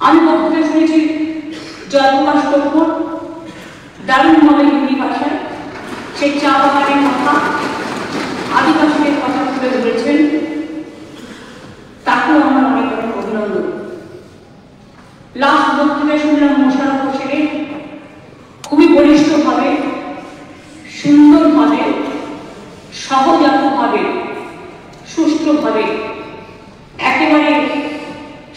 আমি বক্তৃতা শুনেছি জয়প্রকাশ কর্মর দারুণভাবে হিন্দি ভাষায় সেই চা বাগানের কথা, আদিবাসীদের কথা তুলে ধরেছেন। তাকেও আমার অনেক অনেক অভিনন্দন। লাস্ট বক্তৃতায় শুনলাম মোশাররফ হোসেনের খুবই বলিষ্ঠভাবে, সুন্দরভাবে, সহজাতভাবে, সুষ্ঠুভাবে, একেবারে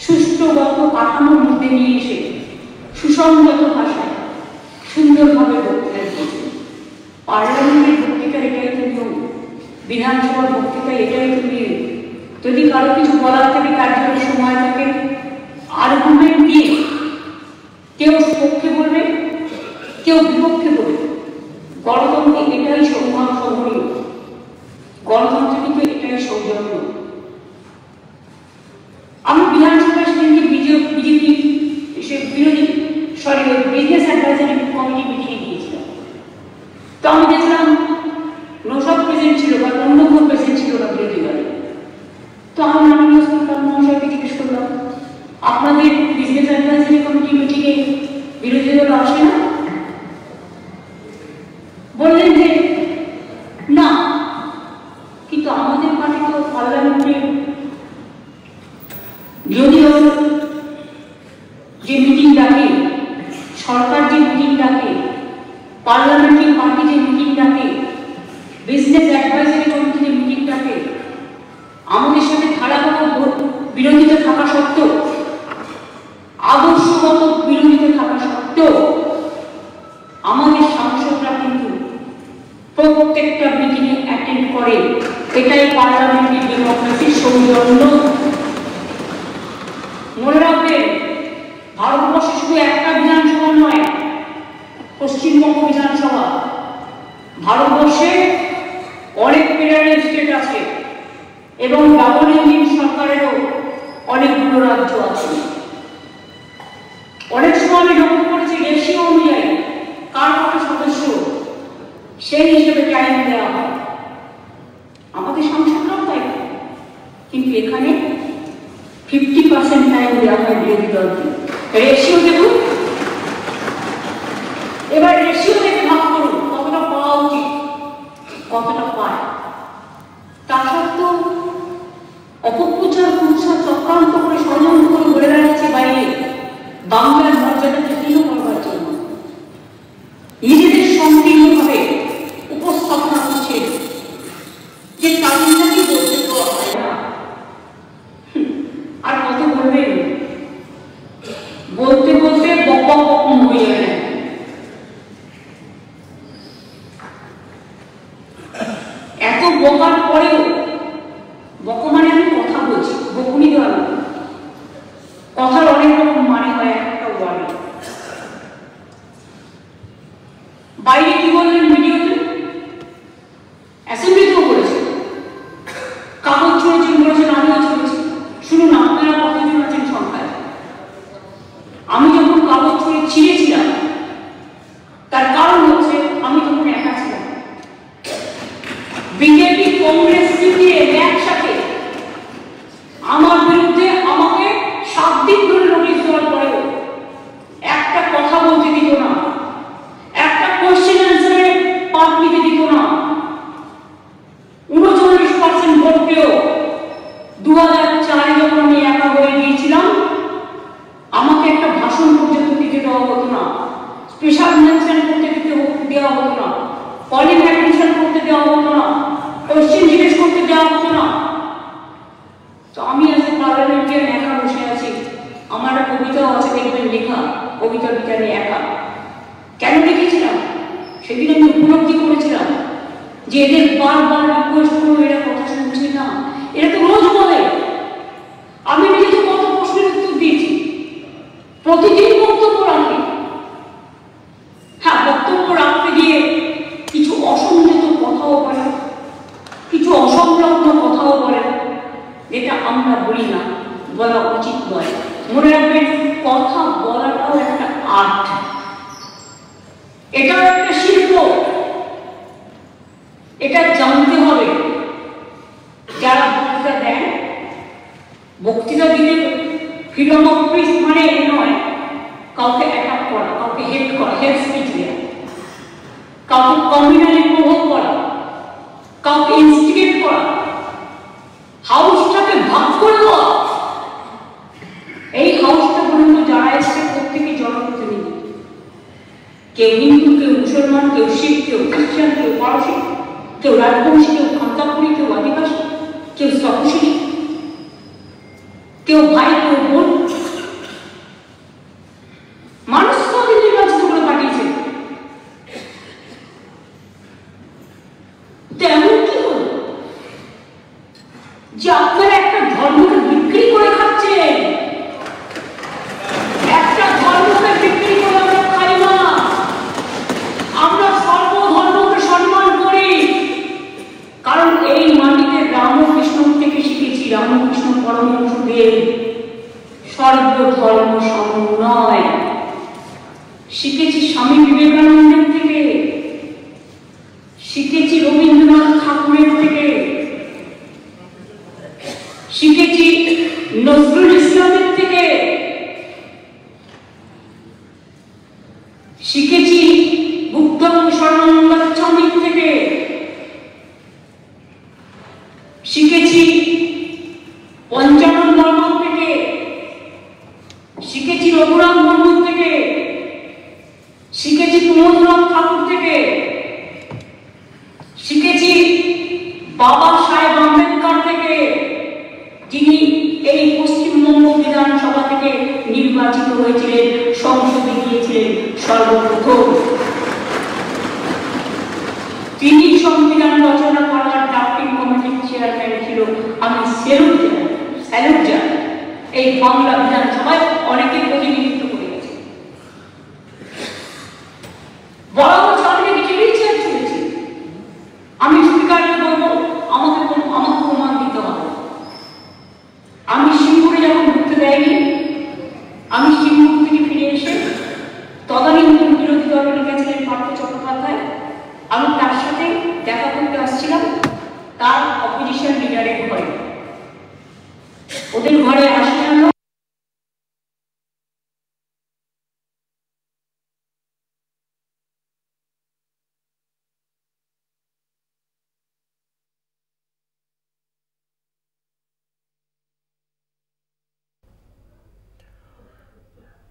সুষ্ঠুগত কাঠামোর মধ্যে নিয়ে এসে সুসংগত ভাষায় সুন্দরভাবে বক্তৃতা দিয়েছেন। পার্লামেন্টের বক্তৃতা এটাই তো নিয়ম, বিধানসভার বক্তৃতা এটাই তো নিয়ম। যদি কারো কিছু বলার থাকে, তার জন্য সময় থাকে, আর্গুমেন্ট দিয়ে কেউ পক্ষে বলবে, কেউ বিপক্ষে বলবে। গণতন্ত্রে এটাই সৌজন্য, গণতন্ত্রে কিন্তু এটাই সৌজন্য। আমি বিধানসভায় সেদিনকে বিজেপি বিরোধী বিজনেস অ্যাডভাইজারি কমিটি মিটিংয়ে গিয়েছিলাম। তো আমি দেখলাম নৌসাদ প্রেসিডেন্ট ছিল বা অন্য কোনো প্রেসিডেন্ট ছিল না বিরোধী দলে। তো আমি মাননীয় স্পিকার মহাশয়কে জিজ্ঞেস করলাম, আপনাদের বিজনেস অ্যাডভাইজারি কমিটি মিটিংয়ে বিরোধী দল আসে না? বললেন যে না, কিন্তু আমাদের পার্টি তো পার্লামেন্টে বিরোধী দল যে মিটিং ডাকে, সরকার যে মিটিং ডাকে, পার্লামেন্টারি পার্টি যে মিটিং ডাকে, বিজনেস অ্যাডভাইজারি কমিটি যে মিটিং ডাকে, আমাদের সাথে ধারাবাহিক বিরোধিতা থাকা সত্ত্বেও, আদর্শগত বিরোধিতা থাকা সত্ত্বেও আমাদের সাংসদরা কিন্তু প্রত্যেকটা মিটিংয়ে অ্যাটেন্ড করে। এটাই পার্লামেন্টারি ডেমোক্রেসির সৌজন্য। মনে রাখবেন, ভারতবর্ষে শুধু একটা বিধানসভা নয়, পশ্চিমবঙ্গ বিধানসভা, ভারতবর্ষে অনেক ফেডারেল স্টেট আছে এবং ডাবল ইঞ্জিন সরকারেরও অনেকগুলো রাজ্য আছে। অনেক সময় আমি লক্ষ্য করেছি রেশিও অনুযায়ী কার কত সদস্য সেই হিসেবে টাইম দেওয়া হয়। আমাদের সংসদরাও তাই, কিন্তু এখানে 50% টাইম দেওয়া হয় বিরোধী দলকে। রেশিও দেখুন, এবার রেশিও দেখে ভাগ করুন কতটা পাওয়া উচিত, কতটা পায়। তা সত্ত্বেও অপপ্রচার, কুৎসা, চক্রান্ত করে, ষড়যন্ত্র করে বলে বেড়াচ্ছে বাইরে বাংলার মর্যাদাকে ক্ষীণ করবার জন্য। নিজেদের সংকীর্ণভাবে উপস্থাপনা করছে যে তাদের নাকি বলতে দেওয়া হয় না। আর কত বলবেন, বলতে বলতে বক বক বক হয়ে যাবে। এত বকার পরেও, বক মানে আমি কথা বলছি, বকুনি দেওয়া না, কথার অনেক রকম মানে হয় একটা ওয়ার্ডে। বাইরে কি বললেন ভিডিওতে, অ্যাসেম্বলিতেও বলেছে, কাগজ ছড়েছেন বলেছেন, আমিও ছড়েছি। শুনুন, আপনারা কতজন আছেন সংখ্যায়? আমি যখন কাগজ ছড়ে ছিঁড়েছিলাম, তার কারণ হচ্ছে আমি তখন একা ছিলাম। বিজেপি, কংগ্রেস, সিপিএম একসাথে আমার বিরুদ্ধে আমাকে 7 দিন ধরে নোটিশ দেওয়ার পরেও একটা কথা বলতে দিত না, একটা কোশ্চেন অ্যান্সারে পার্ট নিতে দিত না। 39% ভোট পেয়েও 2004-এ যখন আমি একা হয়ে গিয়েছিলাম, আমাকে একটা ভাষণ পর্যন্ত দিতে দেওয়া হতো না, স্পেশাল মেনশন করতে দেওয়া হতো না, কলিং অ্যাটেনশন করতে দেওয়া হতো না, কোশ্চেন জিজ্ঞেস করতে দেওয়া হতো না। তো আমি আজ পার্লামেন্টের একা বসে আছি। আমার কবিতাও আছে, দেখবেন লেখা, কবিতা বিতানে একা। কেন লিখেছিলাম? সেদিন আমি উপলব্ধি করেছিলাম যে এদের বারবার রিকোয়েস্ট করবো, এরা কথা শুনছে না, এরা তো রোজ বলে। আমি নিজে তো কত প্রশ্নের উত্তর দিয়েছি, প্রতিদিন বক্তব্য রাখি। হ্যাঁ, বক্তব্য রাখতে গিয়ে কিছু অসংযত কথাও বলে, কিছু অসংলগ্ন কথাও বলে, যেটা আমরা বলি না, বলা উচিত নয়। মনে রাখবেন, কথা বলাটাও একটা আর্ট, এটাও একটা শিল্প। এটা জানতে হবে। যারা বক্তৃতা দেন, বক্তৃতা দিতে ফ্রিডম অফ স্পিচ মানে এই নয় কাউকে অ্যাটাক করা, কাউকে হেট করা, হেট স্পিচ দেওয়া, কাউকে কমিউনালি প্রভোগ করা, কাউকে ইনস্টিগেট করা, হাউসটাকে ভাগ করে দেওয়া। এই হাউসটা পর্যন্ত যারা এসছে প্রত্যেকে জনপ্রতিনিধি, কেউ হিন্দু, কেউ মুসলমান, কেউ শিখ, কেউ খ্রিস্টান, কেউ পারসিক, কেউ রাজবংশী, কেউ খান্তাপুরি, কেউ আদিবাসী, কেউ তপশিলি, কেউ ভাই, কেউ বোন। মানুষ তাদের নির্বাচিত করে পাঠিয়েছে। তেমন কি হল যে আপনারা একটা ধর্মকে বিক্রি করে খাচ্ছেন? একটা ধর্মকে বিক্রি করে আমরা খাই না। আমরা সর্বধর্মকে সম্মান করি, কারণ এই মাটিতে রামকৃষ্ণ থেকে শিখেছি, রামকৃষ্ণ পরমহংসদেব সর্বধর্ম সমন্বয় শিখেছি, স্বামী বিবেকানন্দের থেকে শিখেছি, রবীন্দ্রনাথ ঠাকুরের থেকে শিখেছি, নজরুল ইসলামের থেকে শিখেছি, বুদ্ধং শরণং গচ্ছামি থেকে শিখেছি, পঞ্চানন বর্মা থেকে শিখেছি, রঘুরাম মুর্মু থেকে শিখেছি, প্রমোদনাথ ঠাকুর থেকে শিখেছি, বাবা সাহেব আম্বেদকর থেকে, যিনি এই পশ্চিমবঙ্গ বিধানসভা থেকে নির্বাচিত হয়েছিলেন, সংসদে গিয়েছিলেন সর্বপ্রথম। তিনি সংবিধান রচনা করার ড্রাফটিং কমিটির চেয়ারম্যান ছিল। আমি স্যালুট জানাই, এই বাংলা বিধানসভায় অনেকে প্রতিনিধিত্ব করে গেছে। বড় বড় অনেক চেয়ার চলেছি। আমি স্পিকারকে বলবো আমাকে প্রমাণ দিতে হবে। আমি সিঙ্গুরে যখন ঢুকতে দেয়নি, আমি সিঙ্গুর থেকে ফিরে এসে তদানীন্তন বিরোধী দলের নেতা ছিলেন পার্থ চট্টোপাধ্যায়, আমি তার সাথে দেখা করতে আসছিলাম তার অপোজিশন লিডারের ঘরে। ওদের ঘরে আসলাম,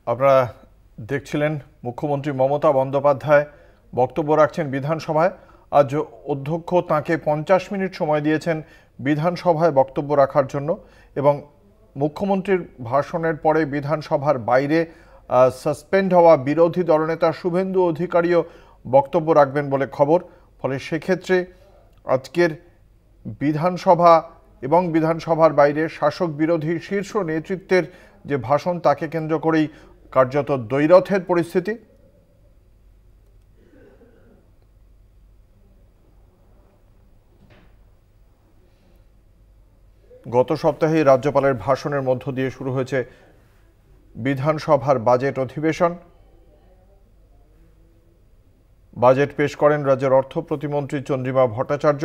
আপনারা দেখছিলেন মুখ্যমন্ত্রী মমতা বন্দ্যোপাধ্যায় বক্তব্য রাখছেন বিধানসভায়। আজ অধ্যক্ষ তাঁকে 50 মিনিট সময় দিয়েছেন বিধানসভায় বক্তব্য রাখার জন্য, এবং মুখ্যমন্ত্রীর ভাষণের পরে বিধানসভার বাইরে সাসপেন্ড হওয়া বিরোধী দলনেতা শুভেন্দু অধিকারীও বক্তব্য রাখবেন বলে খবর। ফলে সেক্ষেত্রে আজকের বিধানসভা এবং বিধানসভার বাইরে শাসক বিরোধী শীর্ষ নেতৃত্বের যে ভাষণ, তাকে কেন্দ্র করেই কার্যত দ্বৈরথের পরিস্থিতি। গত সপ্তাহে রাজ্যপালের ভাষণের মধ্য দিয়ে শুরু হয়েছে বিধানসভার বাজেট অধিবেশন। বাজেট পেশ করেন রাজ্যের অর্থ প্রতিমন্ত্রী চন্দ্রিমা ভট্টাচার্য।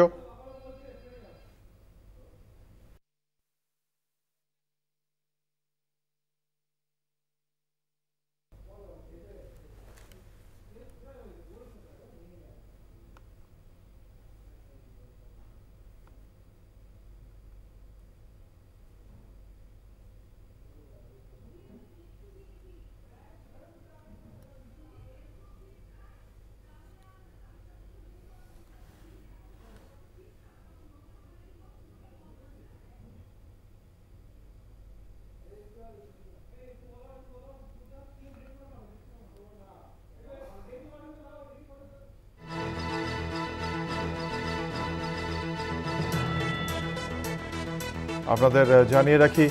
আপনাদের জানিয়ে রাখি,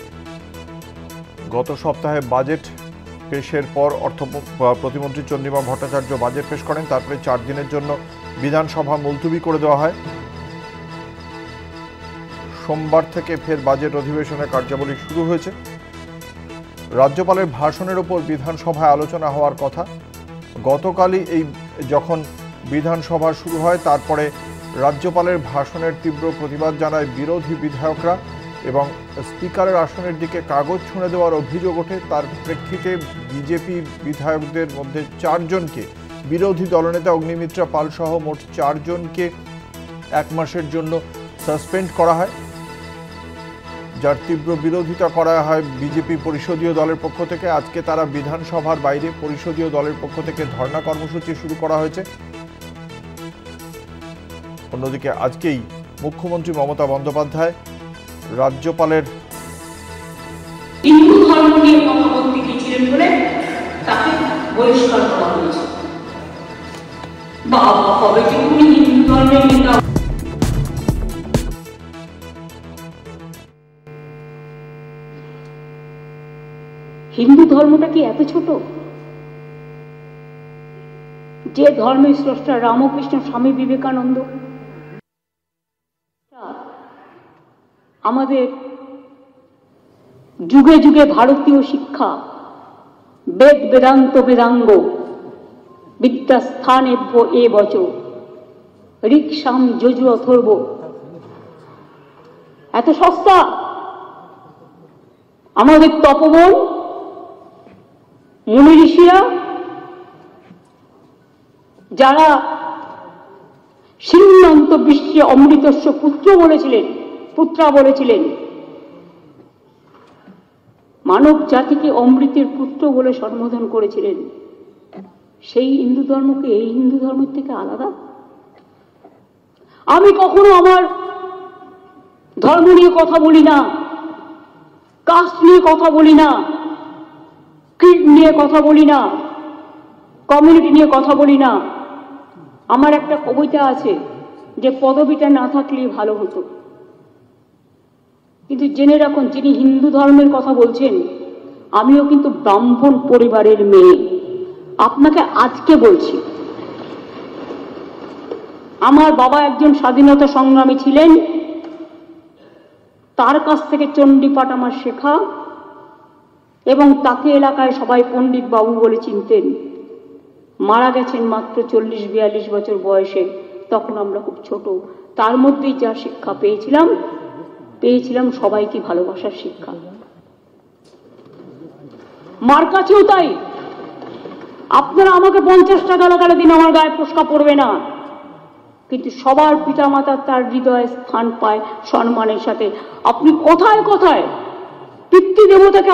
গত সপ্তাহে বাজেট পেশের পর অর্থ প্রতিমন্ত্রী চন্দ্রিমা ভট্টাচার্য বাজেট পেশ করেন। তারপরে 4 দিনের জন্য বিধানসভা মুলতবি করে দেওয়া হয়। সোমবার থেকে ফের বাজেট অধিবেশনের কার্যাবলী শুরু হয়েছে। রাজ্যপালের ভাষণের ওপর বিধানসভায় আলোচনা হওয়ার কথা। গতকালই যখন বিধানসভা শুরু হয়, তারপরে রাজ্যপালের ভাষণের তীব্র প্রতিবাদ জানায় বিরোধী বিধায়করা এবং স্পিকারের আসনের দিকে কাগজ ছুঁড়ে দেওয়ার অভিযোগ ওঠে। তার প্রেক্ষিতে বিজেপি বিধায়কদের মধ্যে 4 জনকে, বিরোধী দলনেতা অগ্নিমিত্রা পাল সহ মোট 4 জনকে 1 মাসের জন্য সাসপেন্ড করা হয়, যার তীব্র বিরোধিতা করা হয় বিজেপি পরিষদীয় দলের পক্ষ থেকে। আজকে তারা বিধানসভার বাইরে পরিষদীয় দলের পক্ষ থেকে ধর্ণা কর্মসূচি শুরু করা হয়েছে। অন্যদিকে আজকেই মুখ্যমন্ত্রী মমতা বন্দ্যোপাধ্যায় রাজ্যপালের হিন্দু ধর্ম নিয়ে কথা বলতে গিয়েছিলেন বলে তাকে বহিষ্কার করা হয়েছে। বাবা, কবে যে উনি হিন্দু ধর্মের নেতা। হিন্দু ধর্মটা কি এত ছোট? যে ধর্মের স্রষ্টা রামকৃষ্ণ, স্বামী বিবেকানন্দ, আমাদের যুগে যুগে ভারতীয় শিক্ষা, বেদ বেদান্ত বেদাঙ্গ বিদ্যাস্থানেভ্য এ বচ ঋক্সাম যজু অথর্ব, এত সস্তা। আমাদের তপবন মুনি ঋষিরা, যারা সিন্নান্ত বিশ্বে অমৃতস্য পুত্রা বলেছিলেন, মানব জাতিকে অমৃতের পুত্র বলে সম্বোধন করেছিলেন, সেই হিন্দু ধর্মকে এই হিন্দু ধর্মের থেকে আলাদা? আমি কখনো আমার ধর্ম নিয়ে কথা বলি না, কাস্ট নিয়ে কথা বলি না, ক্রিড নিয়ে কথা বলি না, কমিউনিটি নিয়ে কথা বলি না। আমার একটা কবিতা আছে যে পদবিটা না থাকলেই ভালো হতো। কিন্তু জেনে রাখুন, যিনি হিন্দু ধর্মের কথা বলছেন, আমিও কিন্তু ব্রাহ্মণ পরিবারের মেয়ে। আপনাকে আজকে বলছি, আমার বাবা একজন স্বাধীনতা সংগ্রামী ছিলেন, তার কাছ থেকে চণ্ডীপাঠ আমার শেখা, এবং তাকে এলাকায় সবাই পণ্ডিত বাবু বলে চিনতেন। মারা গেছেন মাত্র 40-42 বছর বয়সে, তখন আমরা খুব ছোট। তার মধ্যেই যা শিক্ষা পেয়েছিলাম সবাইকে ভালোবাসার শিক্ষা। মার কাছেও তাই। আপনারা আমাকে 50 টাকা লাগালে দিন আমার গায়ে ফোস্কা পড়বে না, কিন্তু সবার পিতা মাতা তার হৃদয়ে স্থান পায় সম্মানের সাথে। আপনি কথায় কথায় পিতৃদেবতাকে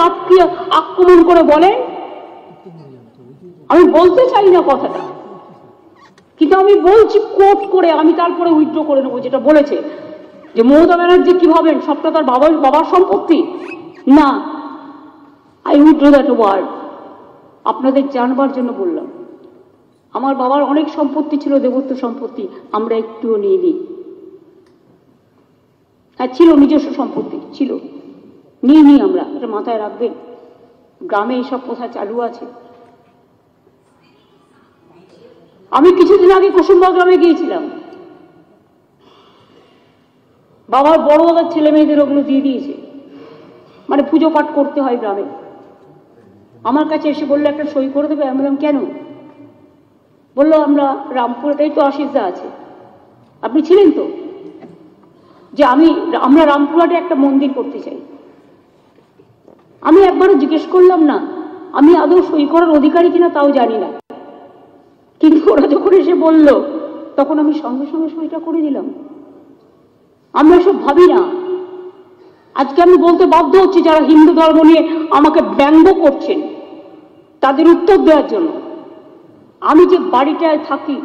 আক্রমণ করে বলেন, আমি বলতে চাই না কথাটা, কিন্তু আমি বলছি কোট করে, আমি তারপরে উইথড্র করে নেবো যেটা বলেছে যে মমতা ব্যানার্জি কি ভাবেন সবটা তার বাবার সম্পত্তি। না, আই উইথড্র দ্যাট ওয়ার্ড। আপনাদের জানবার জন্য বললাম। আমার বাবার অনেক সম্পত্তি ছিল, দেবত্ব সম্পত্তি, আমরা একটুও নিইনি। হ্যাঁ, ছিল, নিজস্ব সম্পত্তি ছিল, নিইনি আমরা, এটা মাথায় রাখবেন। গ্রামে এইসব কথা চালু আছে। আমি কিছুদিন আগে কুসুম্বা গ্রামে গিয়েছিলাম, বাবার বড় দাদার ছেলে মেয়েদের ওগুলো দিয়ে দিয়েছে, মানে পুজো পাঠ করতে হয় গ্রামে। আমার কাছে এসে বললো একটা সই করে দেবে। আমি বললাম কেন? বললো আমরা রামপুরটাই তো আশিসদা আছে, আপনি ছিলেন তো, যে আমরা রামপুরহাটে একটা মন্দির করতে চাই। আমি একবারও জিজ্ঞেস করলাম না আমি আদৌ সই করার অধিকারী কিনা, তাও জানি না, কিন্তু ওরা যখন এসে বলল তখন আমি সঙ্গে সঙ্গে সইটা করে দিলাম। আমরা সব ভাবি না। আজকে আমি বলতে বাধ্য হচ্ছি, যারা হিন্দু ধর্ম নিয়ে আমাকে ব্যঙ্গ করছেন তাদের উত্তর দেওয়ার জন্য। আমি যে বাড়িটায় থাকি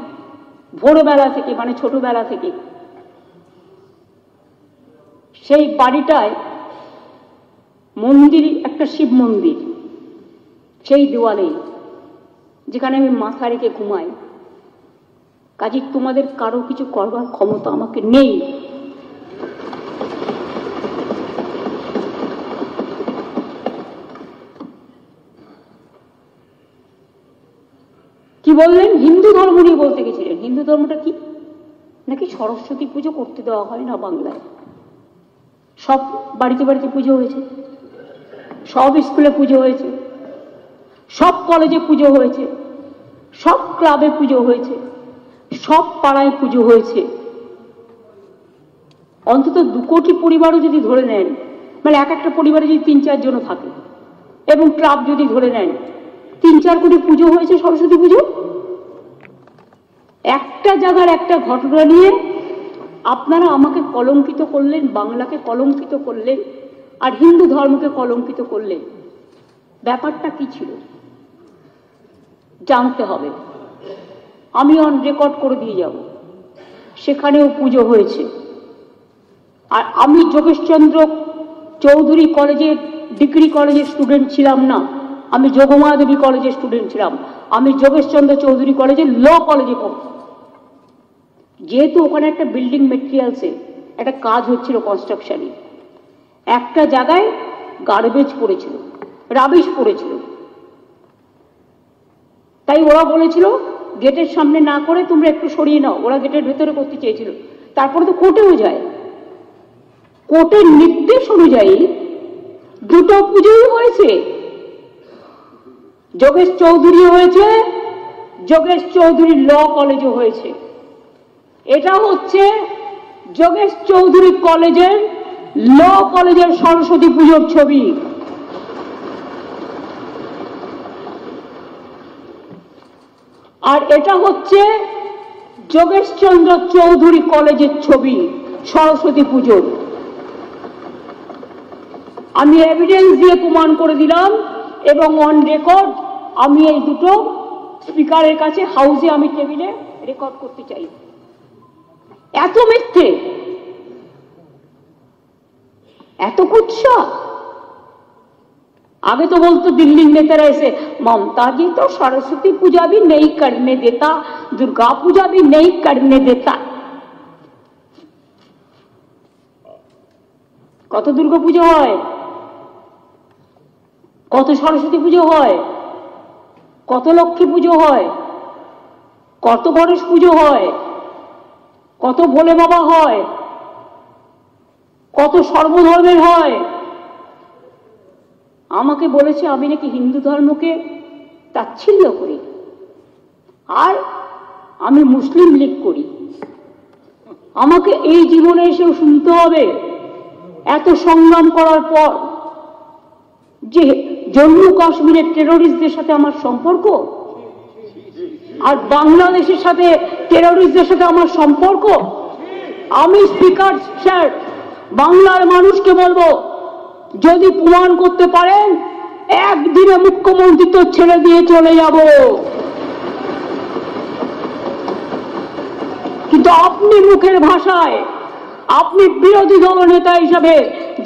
ভোরবেলা থেকে, মানে ছোটবেলা থেকে, সেই বাড়িটায় মন্দির, একটা শিব মন্দির, সেই দেওয়ালেই, যেখানে আমি মাথা রেখে ঘুমাই। কাজে তোমাদের কারো কিছু করবার ক্ষমতা আমাকে নেই। কি বললেন? হিন্দু ধর্ম নিয়ে বলতে গেছিলেন। হিন্দু ধর্মটা কি? নাকি সরস্বতী পুজো করতে দেওয়া হয় না বাংলায়? সব বাড়িতে বাড়িতে পুজো হয়েছে, সব স্কুলে পুজো হয়েছে, সব কলেজে পুজো হয়েছে, সব ক্লাবে পুজো হয়েছে, সব পাড়ায় পুজো হয়েছে। অন্তত 2 কোটি পরিবারও যদি ধরে নেন মানে এক একটা পরিবারে যদি 3-4 জন থাকে এবং ক্লাব যদি ধরে নেন 3-4 কোটি পুজো হয়েছে সরস্বতী পুজো। একটা জায়গার একটা ঘটনা নিয়ে আপনারা আমাকে কলঙ্কিত করলেন, বাংলাকে কলঙ্কিত করলেন, আর হিন্দু ধর্মকে কলঙ্কিত করলেন। ব্যাপারটা কি ছিল জানতে হবে। আমি অন রেকর্ড করে দিয়ে যাব, সেখানেও পুজো হয়েছে। আর আমি যোগেশচন্দ্র চৌধুরী কলেজের ডিগ্রি কলেজের স্টুডেন্ট ছিলাম না, আমি যোগমায়াদেবী কলেজের স্টুডেন্ট ছিলাম। আমি যোগেশচন্দ্র চৌধুরী কলেজের ল কলেজে পড়তাম। যেহেতু ওখানে একটা বিল্ডিং মেটেরিয়ালসে একটা কাজ হচ্ছিল কনস্ট্রাকশনে, একটা জায়গায় গার্বেজ পড়েছিল, রাবিশ পড়েছিল, তাই ওরা বলেছিল গেটের সামনে না করে তোমরা একটু সরিয়ে নাও। ওরা গেটের ভেতরে করতে চেয়েছিল। তারপরে তো কোর্টেও যায়, কোর্টের নির্দেশ অনুযায়ী দুটো পুজোই হয়েছে। যোগেশ চৌধুরী হয়েছে, যোগেশ চৌধুরী ল কলেজও হয়েছে। এটা হচ্ছে যোগেশ চৌধুরী কলেজের ল কলেজের সরস্বতী পুজোর ছবি। আর এটা হচ্ছে যোগেশচন্দ্র চৌধুরী কলেজের ছবি সরস্বতী পুজোর। আমি এভিডেন্স দিয়ে প্রমাণ করে দিলাম এবং অন রেকর্ড আমি এই দুটো স্পিকারের কাছে হাউসে আমি টেবিলে রেকর্ড করতে চাই। এত মিথ্যে, এত কুৎসা। आगे तो बोलते दिल्ली नेतारा ऐसे ममता जी तो सरस्वती पूजा भी नहीं करने देता, दुर्गा पूजा भी नहीं करने देता। कत दुर्गा पूजा है, कत सरस्वती पूजा है, कत लक्ष्मी पूजो है, कत गणेश पूजो है, कत भोले बाबा है, कत सर्वधर्मेर है। আমাকে বলেছে আমি নাকি হিন্দু ধর্মকে তাচ্ছিল্য করি আর আমি মুসলিম লীগ করি। আমাকে এই জীবনে এসেও শুনতে হবে এত সংগ্রাম করার পর যে জম্মু কাশ্মীরের টেরোরিস্টদের সাথে আমার সম্পর্ক আর বাংলাদেশের সাথে টেরোরিস্টদের সাথে আমার সম্পর্ক। আমি স্পিকার স্যার বাংলার মানুষকে বলবো যদি প্রমাণ করতে পারেন একদিনে মুখ্যমন্ত্রী তো ছেড়ে দিয়ে চলে যাব, কিন্তু আপনি মুখের ভাষায় আপনি বিরোধী দল নেতা হিসাবে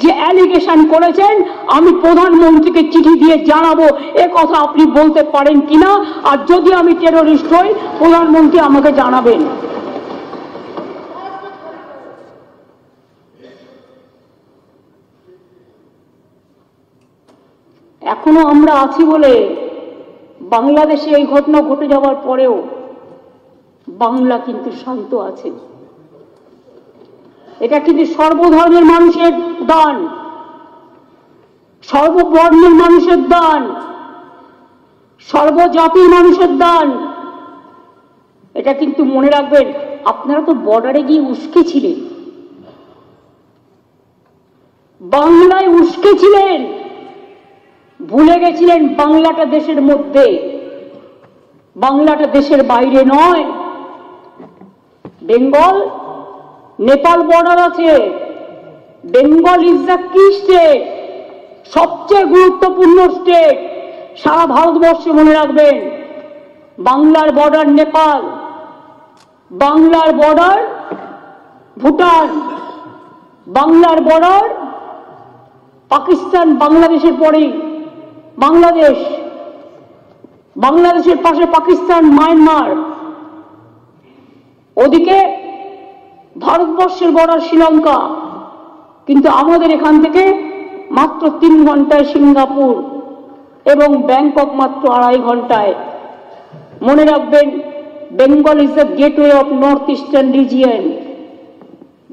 যে অ্যালিগেশন করেছেন আমি প্রধানমন্ত্রীকে চিঠি দিয়ে জানাবো এ কথা আপনি বলতে পারেন কিনা, আর যদি আমি টেরোরিস্ট হই প্রধানমন্ত্রী আমাকে জানাবেন। এখনো আমরা আছি বলে বাংলাদেশে এই ঘটনা ঘটে যাওয়ার পরেও বাংলা কিন্তু শান্ত আছে। এটা কিন্তু সর্বধর্মের মানুষের দান, সর্ববর্ণের মানুষের দান, সর্বজাতির মানুষের দান। এটা কিন্তু মনে রাখবেন। আপনারা তো বর্ডারে গিয়ে উস্কে ছিলেন, বাংলায় উস্কে ছিলেন, ভুলে গেছিলেন বাংলাটা দেশের মধ্যে, বাংলাটা দেশের বাইরে নয়। বেঙ্গল নেপাল বর্ডার আছে, বেঙ্গল ইজ দ্য কি স্টেট, সবচেয়ে গুরুত্বপূর্ণ স্টেট সারা ভারতবর্ষে। মনে রাখবেন বাংলার বর্ডার নেপাল, বাংলার বর্ডার ভুটান, বাংলার বর্ডার পাকিস্তান, বাংলাদেশের পরেই বাংলাদেশ, বাংলাদেশের পাশে পাকিস্তান, মায়ানমার, ওদিকে ভারতবর্ষের বর্ডার শ্রীলঙ্কা। কিন্তু আমাদের এখান থেকে মাত্র 3 ঘন্টায় সিঙ্গাপুর এবং ব্যাংকক মাত্র 2.5 ঘন্টায়। মনে রাখবেন Bengal is the gateway of north eastern region,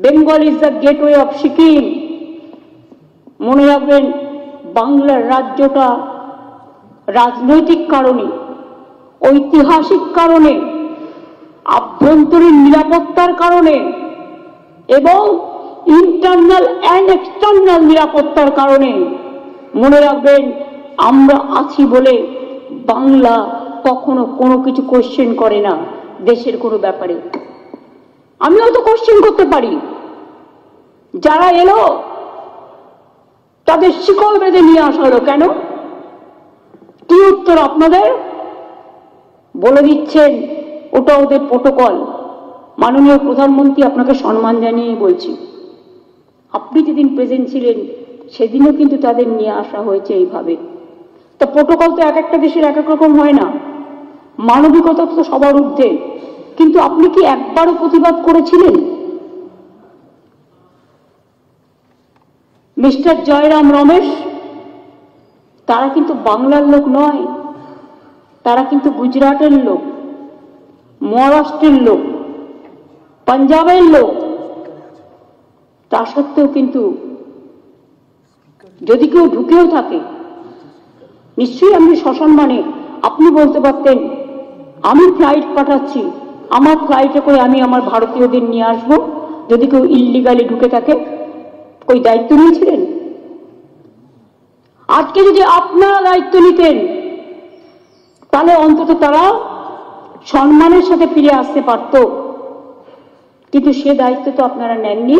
Bengal is the gateway of Sikkim. মনে রাখবেন বাংলার রাজ্যটা রাজনৈতিক কারণে, ঐতিহাসিক কারণে, আভ্যন্তরীণ নিরাপত্তার কারণে এবং ইন্টারনাল অ্যান্ড এক্সটার্নাল নিরাপত্তার কারণে মনে রাখবেন, আমরা আছি বলে বাংলা কখনো কোনো কিছু কোশ্চেন করে না দেশের কোনো ব্যাপারে। আমিও তো কোশ্চেন করতে পারি। যারা এলো তাদের শিকল বেঁধে নিয়ে আসা হলো কেন? কি উত্তর আপনাদের? বলে দিচ্ছেন ওটা ওদের প্রোটোকল। মাননীয় প্রধানমন্ত্রী, আপনাকে সম্মান জানিয়েই বলছি, আপনি যেদিন প্রেজেন্ট ছিলেন সেদিনও কিন্তু তাদের নিয়ে আসা হয়েছে এইভাবে। তা প্রোটোকল তো এক একটা দেশের এক এক রকম হয় না, মানবিকতা তো সবার ঊর্ধ্বে। কিন্তু আপনি কি একবারও প্রতিবাদ করেছিলেন? মিস্টার জয়রাম রমেশ, তারা কিন্তু বাংলার লোক নয়, তারা কিন্তু গুজরাটের লোক, মহারাষ্ট্রের লোক, পাঞ্জাবের লোক। তা সত্ত্বেও কিন্তু যদি কেউ ঢুকেও থাকে, নিশ্চয়ই আপনি সসম্মানে আপনি বলতে পারতেন, আমি ফ্লাইট পাঠাচ্ছি, আমার ফ্লাইটে করে আমি আমার ভারতীয়দের নিয়ে আসবো। যদি কেউ ইল্লিগালি ঢুকে থাকে, ওই দায়িত্ব নিয়েছিলেন? আজকে যদি আপনারা দায়িত্ব নিতেন তাহলে অন্তত তারা সম্মানের সাথে ফিরে আসতে পারত। কিন্তু সে দায়িত্ব তো আপনারা নেননি।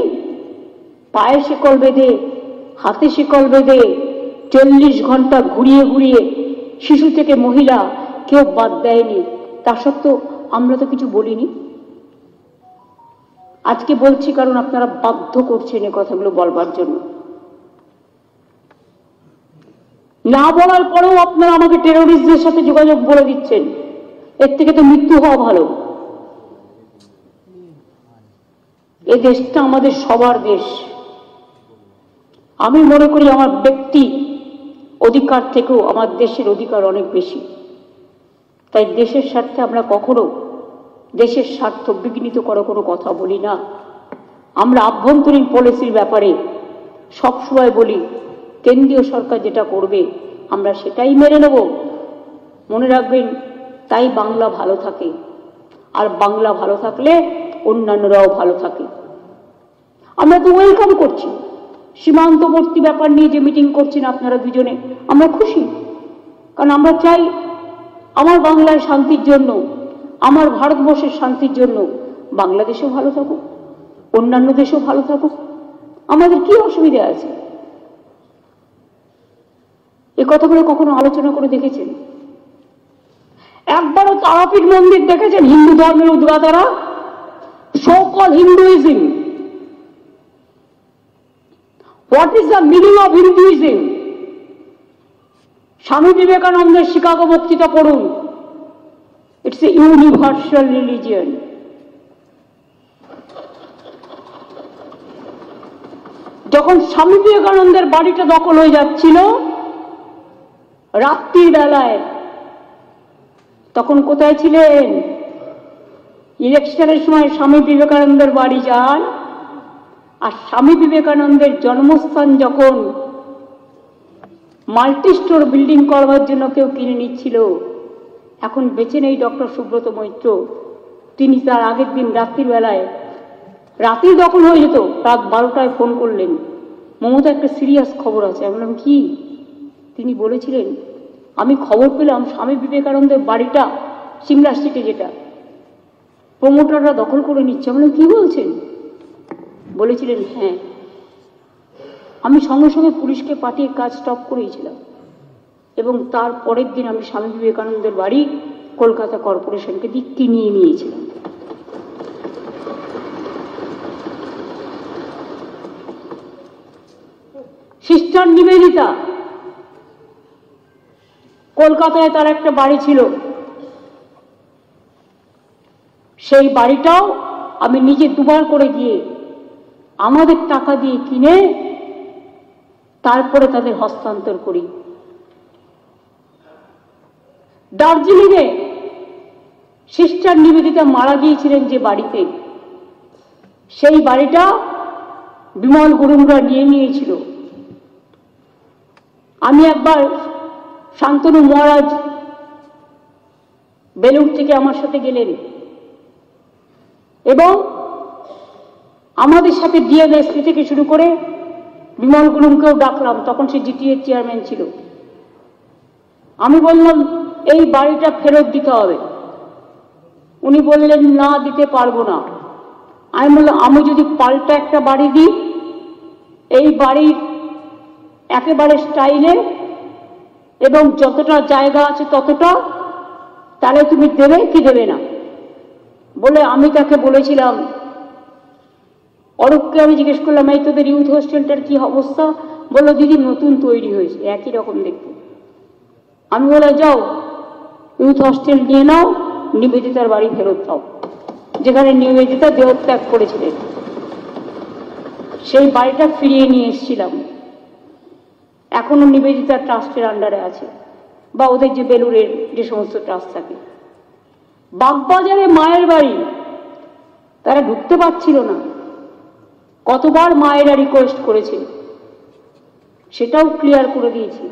পায়ে শিকল বেঁধে, হাতে শিকল বেঁধে 40 ঘন্টা ঘুরিয়ে ঘুরিয়ে শিশু থেকে মহিলা কেউ বাদ দেয়নি। তা সত্ত্বেও আমরা তো কিছু বলিনি। আজকে বলছি কারণ আপনারা বাধ্য করছেন এই কথাগুলো বলবার জন্য। না বলার পরেও আপনারা আমাকে টেরোরিস্টদের সাথে যোগাযোগ বলে দিচ্ছেন। এর থেকে তো মৃত্যু হওয়া ভালো। এই দেশটা আমাদের সবার দেশ। আমি মনে করি আমার ব্যক্তি অধিকার থেকেও আমার দেশের অধিকার অনেক বেশি। তাই দেশের স্বার্থে আমরা কখনো দেশের স্বার্থ বিঘ্নিত করার কোনো কথা বলি না। আমরা আভ্যন্তরীণ পলিসির ব্যাপারে সবসময় বলি, কেন্দ্রীয় সরকার যেটা করবে আমরা সেটাই মেনে নেব। মনে রাখবেন, তাই বাংলা ভালো থাকে। আর বাংলা ভালো থাকলে অন্যান্যরাও ভালো থাকে। আমরা তো ওয়েলকাম করছি সীমান্তবর্তী ব্যাপার নিয়ে যে মিটিং করছেন আপনারা দুজনে, আমরা খুশি। কারণ আমরা চাই আমার বাংলায় শান্তির জন্য, আমার ভারতবর্ষের শান্তির জন্য বাংলাদেশও ভালো থাকুক, অন্যান্য দেশও ভালো থাকুক। আমাদের কি অসুবিধা আছে? এ কথাগুলো কখনো আলোচনা করে দেখেছেন? একবারও তারাপীঠ মন্দির দেখেছেন হিন্দু ধর্মের উদ্গাতারা? so-called Hinduism. What is the meaning of Hinduism? স্বামী বিবেকানন্দের শিকাগো বক্তৃতা পড়ুন। It's a universal religion. যখন স্বামী বিবেকানন্দের বাড়িটা দখল হয়ে যাচ্ছিল রাত্রির বেলায়, তখন কোথায় ছিলেন? ইলেকশনের সময় স্বামী বিবেকানন্দের বাড়ি যান। আর স্বামী বিবেকানন্দের জন্মস্থান যখন মাল্টি স্টোর বিল্ডিং করবার জন্য কেউ কিনে নিচ্ছিল, এখন বেঁচে নেই ডক্টর সুব্রত মৈত্র, তিনি তার আগের দিন রাত্রির বেলায়, রাত্রি দখল হয়ে যেত, রাত 12টায় ফোন করলেন, মমতা একটা সিরিয়াস খবর আছে। আমি বললাম কি? তিনি বলেছিলেন, আমি খবর পেলাম স্বামী বিবেকানন্দের বাড়িটা সিমলা স্ট্রিটে, যেটা প্রমোটাররা দখল করে নিচ্ছে। আমি বললাম কি বলছেন? বলেছিলেন হ্যাঁ। আমি সঙ্গে সঙ্গে পুলিশকে পাঠিয়ে কাজ স্টপ করেছিলাম এবং তার পরের দিন আমি স্বামী বিবেকানন্দের বাড়ি কলকাতা কর্পোরেশনকে দিয়ে কিনিয়ে নিয়েছিলাম। সিস্টার নিবেদিতা, কলকাতায় তার একটা বাড়ি ছিল, সেই বাড়িটাও আমি নিজে দুবার করে গিয়ে আমাদের টাকা দিয়ে কিনে তারপরে তাদের হস্তান্তর করি। দার্জিলিংয়ে সিস্টার নিবেদিতা মারা গিয়েছিলেন যে বাড়িতে, সেই বাড়িটা বিমল গুরুংরা নিয়ে নিয়েছিল। আমি একবার শান্তনু মহারাজ বেলুড় থেকে আমার সাথে গেলেন এবং আমাদের সাথে ডিএমএসপি থেকে শুরু করে বিমল গুরুংকেও ডাকলাম, তখন সে জিটিএর চেয়ারম্যান ছিল। আমি বললাম এই বাড়িটা ফেরত দিতে হবে। উনি বললেন না, দিতে পারবো না। আমি বললাম আমি যদি পাল্টা একটা বাড়ি দিই, এই বাড়ির একেবারে স্টাইলে এবং যতটা জায়গা আছে ততটা, তাহলে তুমি দেবে কি দেবে না? বলে আমি তাকে বলেছিলাম, অরূপকে আমি জিজ্ঞেস করলাম এই তোদের ইউথ হোস্টেলটার কি অবস্থা? বললো দিদি নতুন তৈরি হয়েছে, একই রকম দেখতে। আমি বলে যাও ইউথ হোস্টেল নিয়ে নাও, নিবেদিতার বাড়ি ফেরত দাও, যেখানে নিবেদিতা দেহত্যাগ করেছিলেন। সেই বাড়িটা ফিরিয়ে নিয়ে এসেছিলাম। এখনো নিবেদিতা ট্রাস্টের আন্ডারে আছে, বা ওদের যে বেলুরের যে সমস্ত ট্রাস্ট থাকে। বাগবাজারে মায়ের বাড়ি, তারা ঢুকতে পারছিল না। কতবার মায়েরা রিকোয়েস্ট করেছে, সেটাও ক্লিয়ার করে দিয়েছি।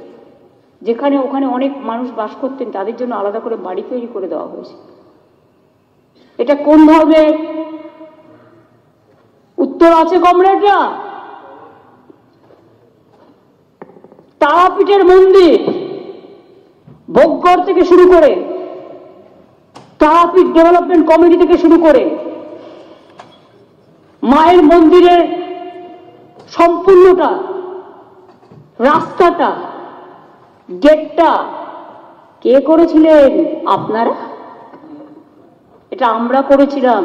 যেখানে ওখানে অনেক মানুষ বাস করতেন তাদের জন্য আলাদা করে বাড়ি তৈরি করে দেওয়া হয়েছে। এটা কোন ধর্মের উত্তর আছে কমরেডরা? তারাপীঠের মন্দির ভোগগড় থেকে শুরু করে, তারাপীঠ ডেভেলপমেন্ট কমিটি থেকে শুরু করে মায়ের মন্দিরের সম্পূর্ণটা, রাস্তাটা, গেটটা কে করেছিলেন? আপনারা। এটা আমরা করেছিলাম।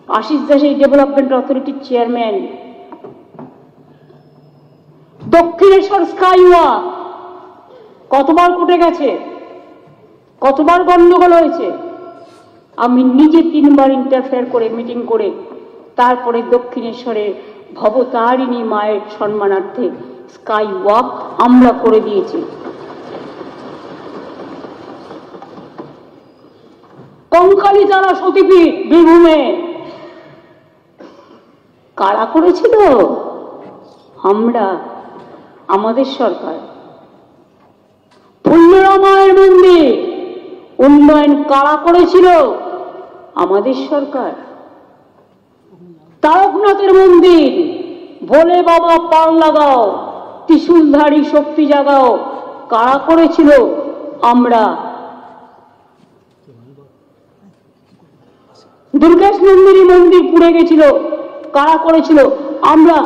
আশিস দাস এই ডেভেলপমেন্ট অথরিটির চেয়ারম্যান। দক্ষিণেশ্বর স্কাইওয়াক কতবার কোর্টে গেছে, কতবার গন্ডগোল হয়েছে। আমি নিজে 3 বার ইন্টারফেয়ার করে মিটিং করে তারপরে দক্ষিণেশ্বরে ভবতারিণী মায়ের সম্মানার্থে স্কাই ওয়াক আমরা করে দিয়েছি। কঙ্কালীতলা সতীপীঠ বীরভূমে কারা করেছিল? আমরা, আমাদের সরকার। ফুল্লরা মায়ের মন্দির উন্নয়ন কারা করেছিল? আমাদের সরকার। তারকনাথের মন্দির বলে বাবা পার লাগাও, ত্রিশূলধারী শক্তি জাগাও, কারা করেছিল? আমরা। দুর্গেশ নন্দিনী মন্দির পুড়ে গেছিল, কারা করেছিল? আমরা।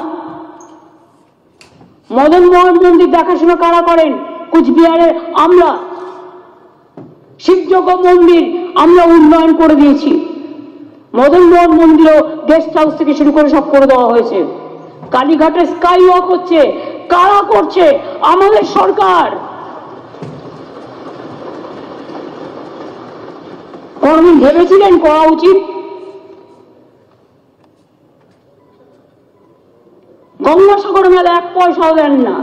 মদন মোহন মন্দির দেখাশোনা কারা করেন? কুচবিহারের আমরা। শিবযজ্ঞ মন্দির আমরা উন্নয়ন করে দিয়েছি। মদন মোহন মন্দিরও গেস্ট হাউস থেকে শুরু করে সব করে দেওয়া হয়েছে। কালীঘাটে স্কাই ওয়াক হচ্ছে, কারা করছে? আমাদের সরকার। কোনদিন ভেবেছিলেন করা উচিত? গঙ্গাসাগর মেলা 1 পয়সাও দেন না,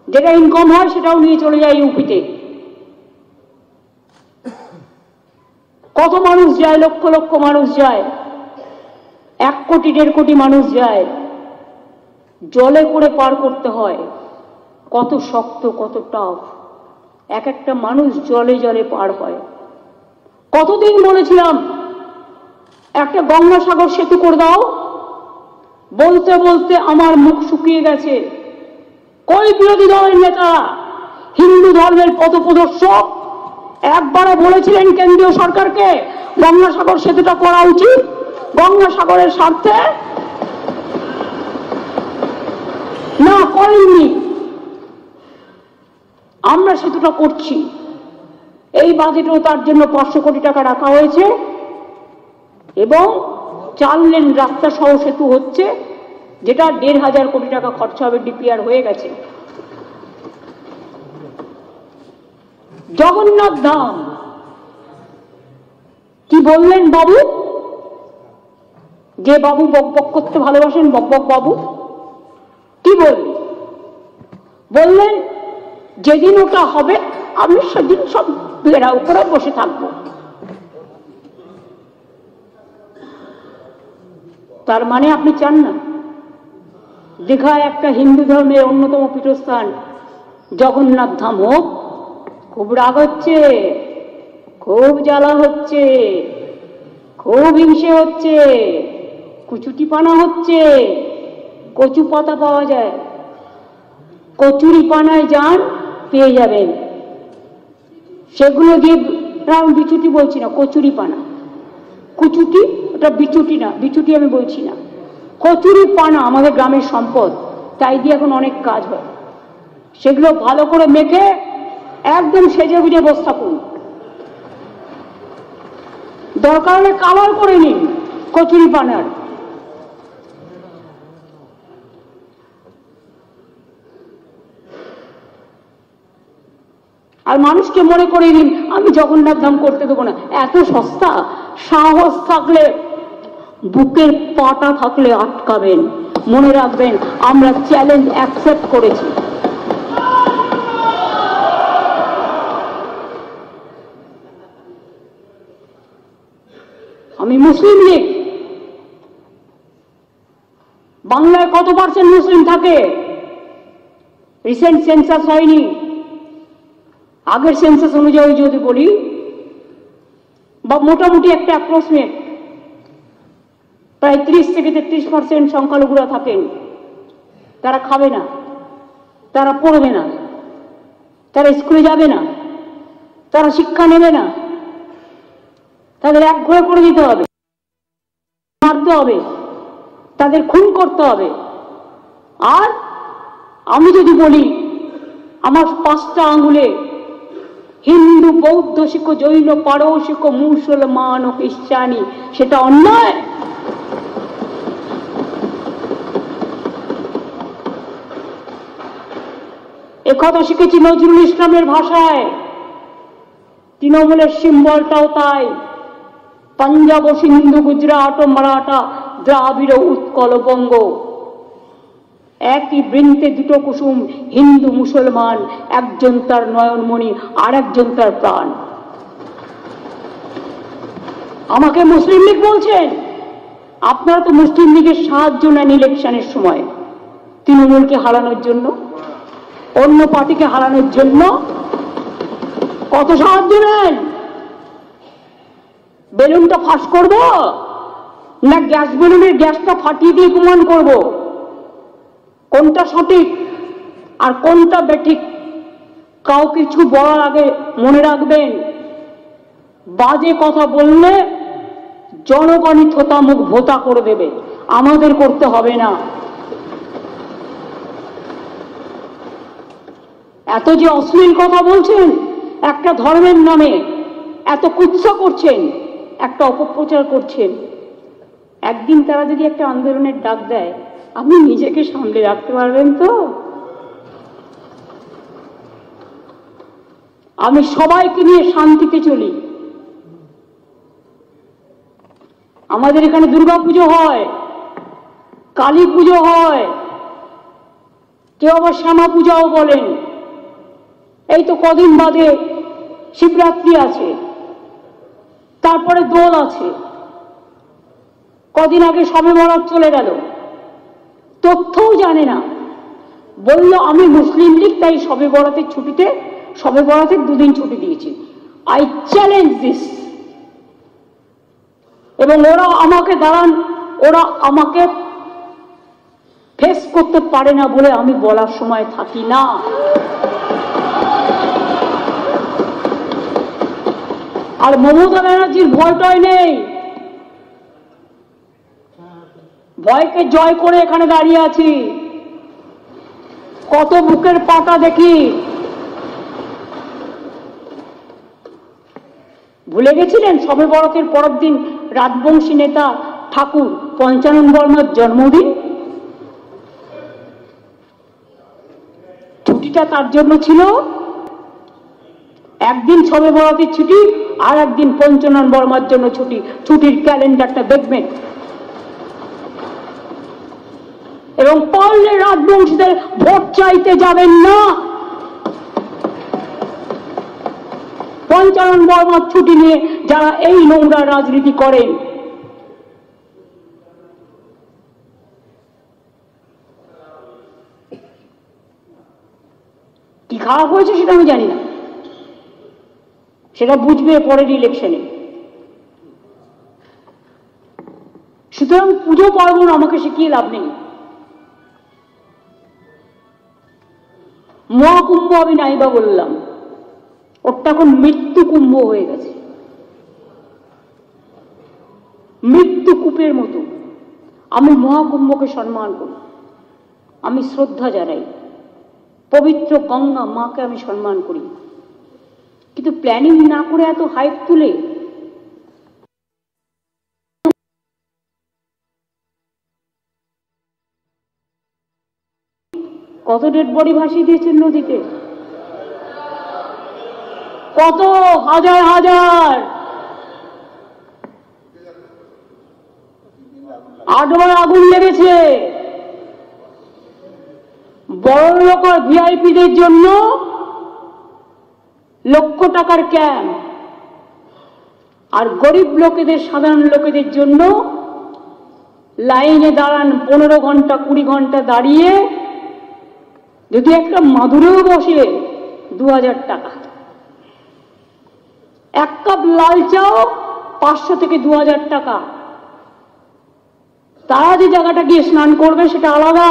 যেটা ইনকাম হয় সেটাও নিয়ে চলে যায় ইউপিতে। কত মানুষ যায়, লক্ষ লক্ষ মানুষ যায়, 1 কোটি 1.5 কোটি মানুষ যায়। জলে করে পার করতে হয়, কত শক্ত, কত টাফ। এক একটা মানুষ জলে জলে পার হয়। কতদিন বলেছিলাম একটা গঙ্গাসাগর সেতু করে দাও, বলতে বলতে আমার মুখ শুকিয়ে গেছে। কই বিরোধী দলের নেতারা, হিন্দু ধর্মের পথপ্রদর্শক একবারও বলেছিলেন কেন্দ্রীয় সরকারকে গঙ্গাসাগর সেতুটা করা উচিত গঙ্গাসাগরের স্বার্থে? না, করেননি। আমরা সেতুটা করছি। এই বাজেটেও তার জন্য 500 কোটি টাকা রাখা হয়েছে এবং 4 লেন রাস্তা সহ সেতু হচ্ছে, যেটা 1,500 কোটি টাকা খরচা হবে। ডিপিআর হয়ে গেছে। জগন্নাথ ধাম কি বললেন বাবু? যে বাবু বকবক করতে ভালোবাসেন, বকবক বাবু কি বললেন? যেদিন ওটা হবে আমি সেদিন সব ঘেরাও করে বসে থাকবো। তার মানে আপনি চান না দীঘায় একটা হিন্দু ধর্মের অন্যতম পীঠস্থান জগন্নাথ ধাম হোক? খুব রাগ হচ্ছে, খুব জ্বালা হচ্ছে, খুব হিংসে হচ্ছে, কুচুটি পানা হচ্ছে, কচু পাতা পাওয়া যায়, কচুরি পানায় যান পেয়ে যাবেন। সেগুলো দিয়ে, আমি বিচুটি বলছি না, কচুরি পানা। কুচুটি ওটা বিচুটি না, বিচুটি আমি বলছি না, কচুরি পানা আমাদের গ্রামের সম্পদ, তাই দিয়ে এখন অনেক কাজ হয়। সেগুলো ভালো করে মেখে একদম সেজে গুজে বস্তা করুন, দরকার হলে কালার করে নিন কচুরি পানার। আর মানুষকে মনে করে দিন আমি জগন্নাথ ধাম করতে দেবো না, এত সস্তা। সাহস থাকলে, বুকের পাটা থাকলে আটকাবেন। মনে রাখবেন আমরা চ্যালেঞ্জ অ্যাকসেপ্ট করেছি। আমি মুসলিম লীগ। বাংলায় কত পার্সেন্ট মুসলিম থাকে? রিসেন্ট সেন্সাস হয়নি, আগের সেন্সাস অনুযায়ী যদি বলি, বা মোটামুটি একটা অ্যাপ্রক্সিমেট প্রায় 30 থেকে 33% সংখ্যালঘুরা থাকেন। তারা খাবে না, তারা পড়বে না, তারা স্কুলে যাবে না, তারা শিক্ষা নেবে না, তাদের একঘরে করে দিতে হবে, মারতে হবে, তাদের খুন করতে হবে। আর আমি যদি বলি আমার 5টা আঙ্গুলে হিন্দু, বৌদ্ধ শিখ, জৈন, পারসিক, মুসলমান ও খ্রিস্টানি, সেটা অন্যায়? একথা শিখেছি নজরুল ইসলামের ভাষায়। তৃণমূলের সিম্বলটাও তাই, পাঞ্জাব, সিন্ধু, গুজরাট ও মারাঠা, দ্রাবিড়, উৎকল, বঙ্গ, একই বৃন্তে দুটো কুসুম, হিন্দু মুসলমান, একজন তার নয়নমণি আর একজন তার প্রাণ। আমাকে মুসলিম লীগ বলছেন? আপনারা তো মুসলিম লীগের সাহায্য নেন ইলেকশনের সময়, তৃণমূলকে হারানোর জন্য, অন্য পার্টিকে হারানোর জন্য। কত সাহায্য নেন? বেলুনটা ফাঁস করব না গ্যাস বেলুনের গ্যাসটা ফাটিয়ে দিয়ে প্রমাণ করব কোনটা সঠিক আর কোনটা বেঠিক? কাউ কিছু বলার আগে মনে রাখবেন, বাজে কথা বললে জনগণই থোতা মুখ ভোতা করে দেবে, আমাদের করতে হবে না। এত যে অশ্লীল কথা বলছেন একটা ধর্মের নামে, এত কুৎসা করছেন, একটা অপপ্রচার করছেন, একদিন তারা যদি একটা আন্দোলনের ডাক দেয়, আপনি নিজেকে সামলে রাখতে পারবেন তো? আমি সবাইকে নিয়ে শান্তিতে চলি। আমাদের এখানে দুর্গা পুজো হয়, কালী পুজো হয়, কেউ আবার শ্যামা পূজাও বলেন। এই তো কদিন বাদে শিবরাত্রি আছে, তারপরে দোল আছে, কদিন আগে শবে বরাত চলে গেল, তথ্যও জানে না, বলল আমি মুসলিম লীগ তাই শবে বরাতের ছুটিতে, শবে বরাতের 2 দিন ছুটি দিয়েছি। I challenge this. এবং ওরা আমাকে দাঁড়ান, ওরা আমাকে ফেস করতে পারে না বলে আমি বলার সময় থাকি না। আর মমতা ব্যানার্জির ভয়টাই নেই, ভয়কে জয় করে এখানে দাঁড়িয়ে আছি। কত বুকের পাটা দেখি, ভুলে গেছিলেন শবে বরাতের পরের দিন রাজবংশী নেতা ঠাকুর পঞ্চানন বর্মার জন্মদিন? ছুটিটা তার জন্য ছিল, একদিন শবে বরাতের ছুটি আর একদিন পঞ্চানন বর্মার জন্য ছুটি। ছুটির ক্যালেন্ডারটা দেখবেন। এবং পারলে রাজবংশীদের ভোট চাইতে যাবেন না। পঞ্চানন বর্মার ছুটি নিয়ে যারা এই নোংরা রাজনীতি করেন, কি খারাপ হয়েছে সেটা আমি জানি না, সেটা বুঝবে পরের ইলেকশনে। সুতরাং সুতরাং পুজো পার্বণ আমাকে শিখিয়ে লাভ নেই। মহাকুম্ভ আমি নাইবা বললাম, ওটা এখন মৃত্যু কুম্ভ হয়ে গেছে, মৃত্যু কূপের মতো। আমি মহাকুম্ভকে সম্মান করি, আমি শ্রদ্ধা জানাই, পবিত্র গঙ্গা মাকে আমি সম্মান করি, কিন্তু প্ল্যানিং না করে এত হাইপ তুলে কত ডেড বডি ভাসিয়ে দিয়েছেন নদীতে, কত হাজার হাজার, 8 বার আগুন লেগেছে। বড় লোক আর ভিআইপিদের জন্য লক্ষ টাকার ক্যাম্প, আর গরিব লোকেদের, সাধারণ লোকেদের জন্য লাইনে দাঁড়ান 15 ঘন্টা 20 ঘন্টা দাঁড়িয়ে, যদি একটা মাদুরেও বসে 2000 টাকা, 1 কাপ লাল চাও 500 থেকে 2000 টাকা। তারা যে জায়গাটা গিয়ে স্নান করবে সেটা আলাদা,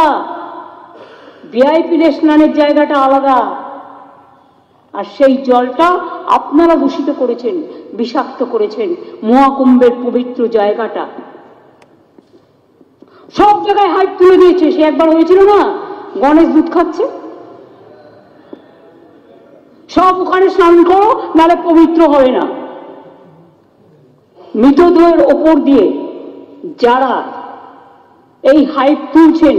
ভিআইপিদের স্নানের জায়গাটা আলাদা। আর সেই জলটা আপনারা দূষিত করেছেন, বিষাক্ত করেছেন মহাকুম্ভের পবিত্র জায়গাটা। সব জায়গায় হাইপ তুলে দিয়েছে। সে একবার হয়েছিল না, গণেশ দুধ খাচ্ছে, সব ওখানে স্নান করো নাহলে পবিত্র হবে না। মৃতদেহের ওপর দিয়ে যারা এই হাইপ তুলছেন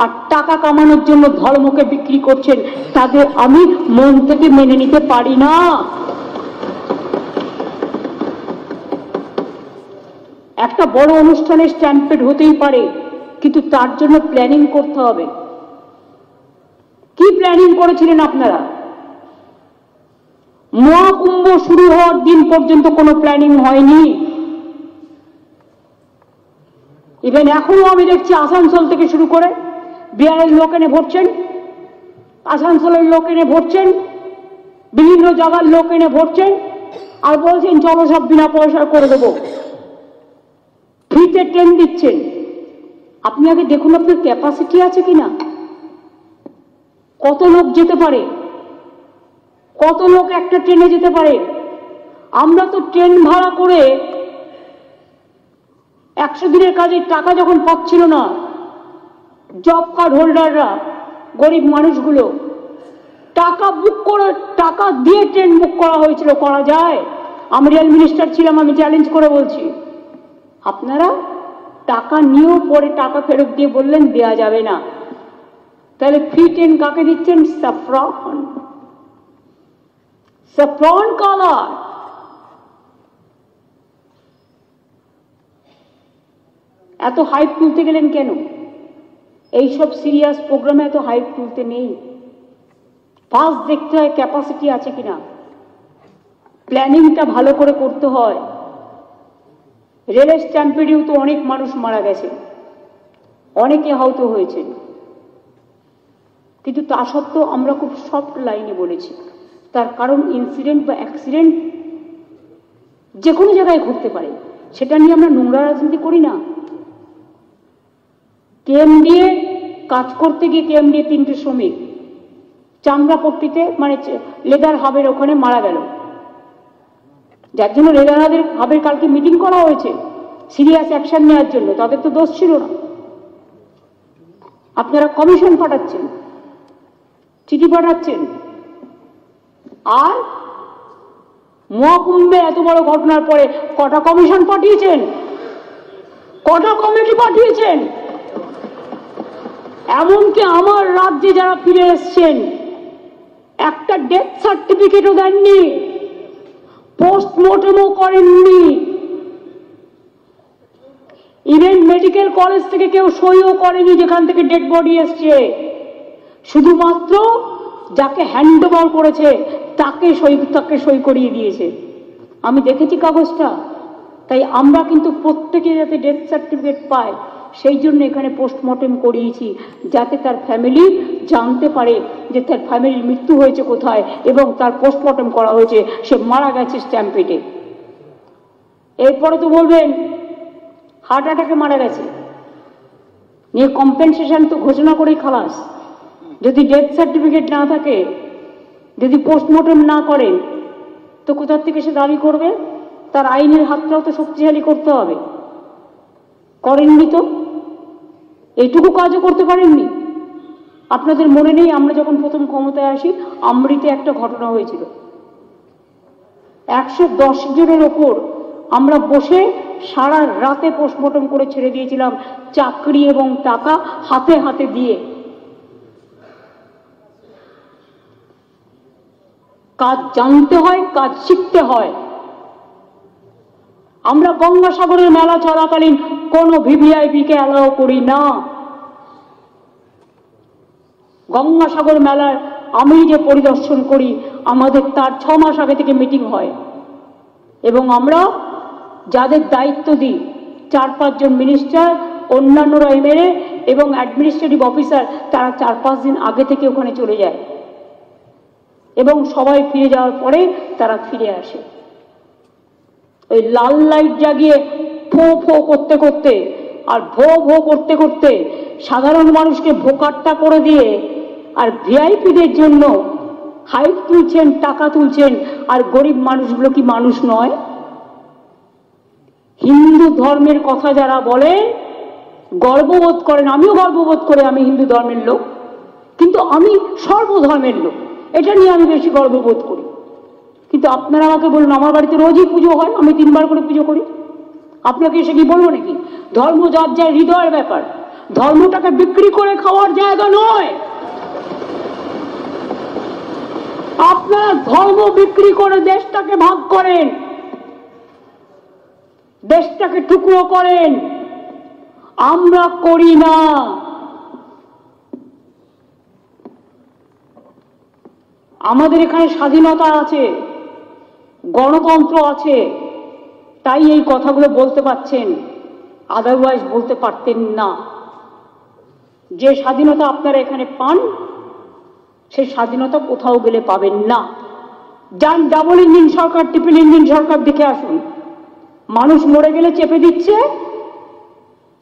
আর টাকা কামানোর জন্য ধর্মকে বিক্রি করছেন, তাদের আমি মন থেকে মেনে নিতে পারি না। একটা বড় অনুষ্ঠানে স্ট্যাম্পেড হতেই পারে, কিন্তু তার জন্য প্ল্যানিং করতে হবে। কি প্ল্যানিং করেছিলেন আপনারা? মহাকুম্ভ শুরু হওয়ার দিন পর্যন্ত কোনো প্ল্যানিং হয়নি। ইভেন এখনো আমি দেখছি আসানসোল থেকে শুরু করে বিহারের লোক এনে ভরছেন, আসানসোলের লোক এনে ভরছেন, বিভিন্ন জায়গার লোক এনে ভরছেন, আর বলছেন চলো সব বিনা পয়সা করে দেবো, ফ্রিতে ট্রেন দিচ্ছেন। আপনি আগে দেখুন আপনার ক্যাপাসিটি আছে কিনা, কত লোক যেতে পারে, কত লোক একটা ট্রেনে যেতে পারে। আমরা তো ট্রেন ভাড়া করে 100 দিনের কাজের টাকা যখন পাচ্ছিল না, জব কার্ড হোল্ডাররা, গরিব মানুষগুলো, টাকা বুক করে, টাকা দিয়ে ট্রেন বুক করা হয়েছিল। করা যায়? আমি রেল মিনিস্টার ছিলাম, আমি চ্যালেঞ্জ করে বলছি। আপনারা টাকা নিয়েও পরে টাকা ফেরত দিয়ে বললেন দেয়া যাবে না। তাহলে ফ্রি ট্রেন কাকে দিচ্ছেন? Saffron, saffron colour. এত হাইপ তুলতে গেলেন কেন? এইসব সিরিয়াস প্রোগ্রামে এত হাইপ তুলতে নেই। ফার্স্ট দেখতে হয় ক্যাপাসিটি আছে কিনা, প্ল্যানিংটা ভালো করে করতে হয়। রেলের স্ট্যাম্পেডেও তো অনেক মানুষ মারা গেছে, অনেকে আহত হয়েছেন, কিন্তু তা সত্ত্বেও আমরা খুব সফট লাইনে বলেছি। তার কারণ ইনসিডেন্ট বা অ্যাক্সিডেন্ট যে কোনো জায়গায় ঘটতে পারে, সেটা নিয়ে আমরা নোংরা রাজনীতি করি না। কেএমডিএ কাজ করতে গিয়ে কেএমডিএ 3টে শ্রমিক চামড়াপট্টিতে, মানে লেদার হাবের ওখানে মারা গেল, যার জন্য লেদার হাবের কালকে মিটিং করা হয়েছে সিরিয়াস অ্যাকশন নেওয়ার জন্য। তাদের তো দোষ ছিল না। আপনারা কমিশন পাঠাচ্ছেন, চিঠি পাঠাচ্ছেন, আর মহাকুম্ভে এত বড় ঘটনার পরে কটা কমিশন পাঠিয়েছেন, কটা কমিটি পাঠিয়েছেন। এমনকি আমার রাজ্যে যারা ফিরে এসছেন একটা ডেথ সার্টিফিকেটও দেননি, পোস্টমর্টমও করেননি, ইভেন মেডিকেল কলেজ থেকে কেউ সইও করেনি যেখান থেকে ডেড বডি এসছে। শুধুমাত্র যাকে হ্যান্ড ওভার করেছে তাকে সই করিয়ে দিয়েছে। আমি দেখেছি কাগজটা। তাই আমরা কিন্তু প্রত্যেকে যাতে ডেথ সার্টিফিকেট পায় সেই জন্য এখানে পোস্টমর্টেম করিয়েছি, যাতে তার ফ্যামিলি জানতে পারে যে তার ফ্যামিলির মৃত্যু হয়েছে কোথায় এবং তার পোস্টমর্টেম করা হয়েছে, সে মারা গেছে স্ট্যাম্পেডে। এরপরে তো বলবেন হার্ট অ্যাটাকে মারা গেছে, নিয়ে কম্পেনসেশন তো ঘোষণা করেই খালাস। যদি ডেথ সার্টিফিকেট না থাকে, যদি পোস্টমর্টম না করেন, তো কোথার থেকে সে দাবি করবে? তার আইনের হাতটাও তো শক্তিশালী করতে হবে। করেননি তো, এইটুকু কাজও করতে পারেননি। আপনাদের মনে নেই, আমরা যখন প্রথম ক্ষমতায় আসি, আমৃতে একটা ঘটনা হয়েছিল। 110 জনের ওপর আমরা বসে সারা রাতে পোস্টমর্টম করে ছেড়ে দিয়েছিলাম, চাকরি এবং টাকা হাতে হাতে দিয়ে। কাজ জানতে হয়, কাজ শিখতে হয়। আমরা গঙ্গাসাগরের মেলা চলাকালীন কোনো ভিভিআইপি কে অ্যালাউ করি না। গঙ্গাসাগর মেলার আমি যে পরিদর্শন করি, আমাদের তার 6 মাস আগে থেকে মিটিং হয়, এবং আমরা যাদের দায়িত্ব দিই, 4-5 জন মিনিস্টার, অন্যান্যরা এমএলএ এবং অ্যাডমিনিস্ট্রেটিভ অফিসার, তারা 4-5 দিন আগে থেকে ওখানে চলে যায়, এবং সবাই ফিরে যাওয়ার পরে তারা ফিরে আসে। ওই লাল লাইট জাগিয়ে ফো ফো করতে করতে আর ভো ভো করতে করতে সাধারণ মানুষকে ভোকাট্টা করে দিয়ে, আর ভিআইপিদের জন্য হাইট তুলছেন, টাকা তুলছেন, আর গরিব মানুষগুলো কি মানুষ নয়? হিন্দু ধর্মের কথা যারা বলে গর্ববোধ করেন, আমিও গর্ববোধ করি, আমি হিন্দু ধর্মের লোক, কিন্তু আমি সর্বধর্মের লোক, এটা নিয়ে আমি বেশি গর্ববোধ করি। কিন্তু আপনারা আমাকে বলুন, আমার বাড়িতে রোজই পুজো হয়, আমি 3 বার করে পুজো করি, আপনাকে এসে কি বলবো নাকি? ধর্ম যার যার হৃদয়ের ব্যাপার, ধর্মটাকে বিক্রি করে খাওয়ার জায়গা নয়। আপনারা ধর্ম বিক্রি করে দেশটাকে ভাগ করেন, দেশটাকে টুকরো করেন, আমরা করি না। আমাদের এখানে স্বাধীনতা আছে, গণতন্ত্র আছে, তাই এই কথাগুলো বলতে পারছেন, আদারওয়াইজ বলতে পারতেন না। যে স্বাধীনতা আপনারা এখানে পান, সেই স্বাধীনতা কোথাও গেলে পাবেন না। যান ডাবল ইঞ্জিন সরকার, ট্রিপল ইঞ্জিন সরকার দেখে আসুন। মানুষ মরে গেলে চেপে দিচ্ছে,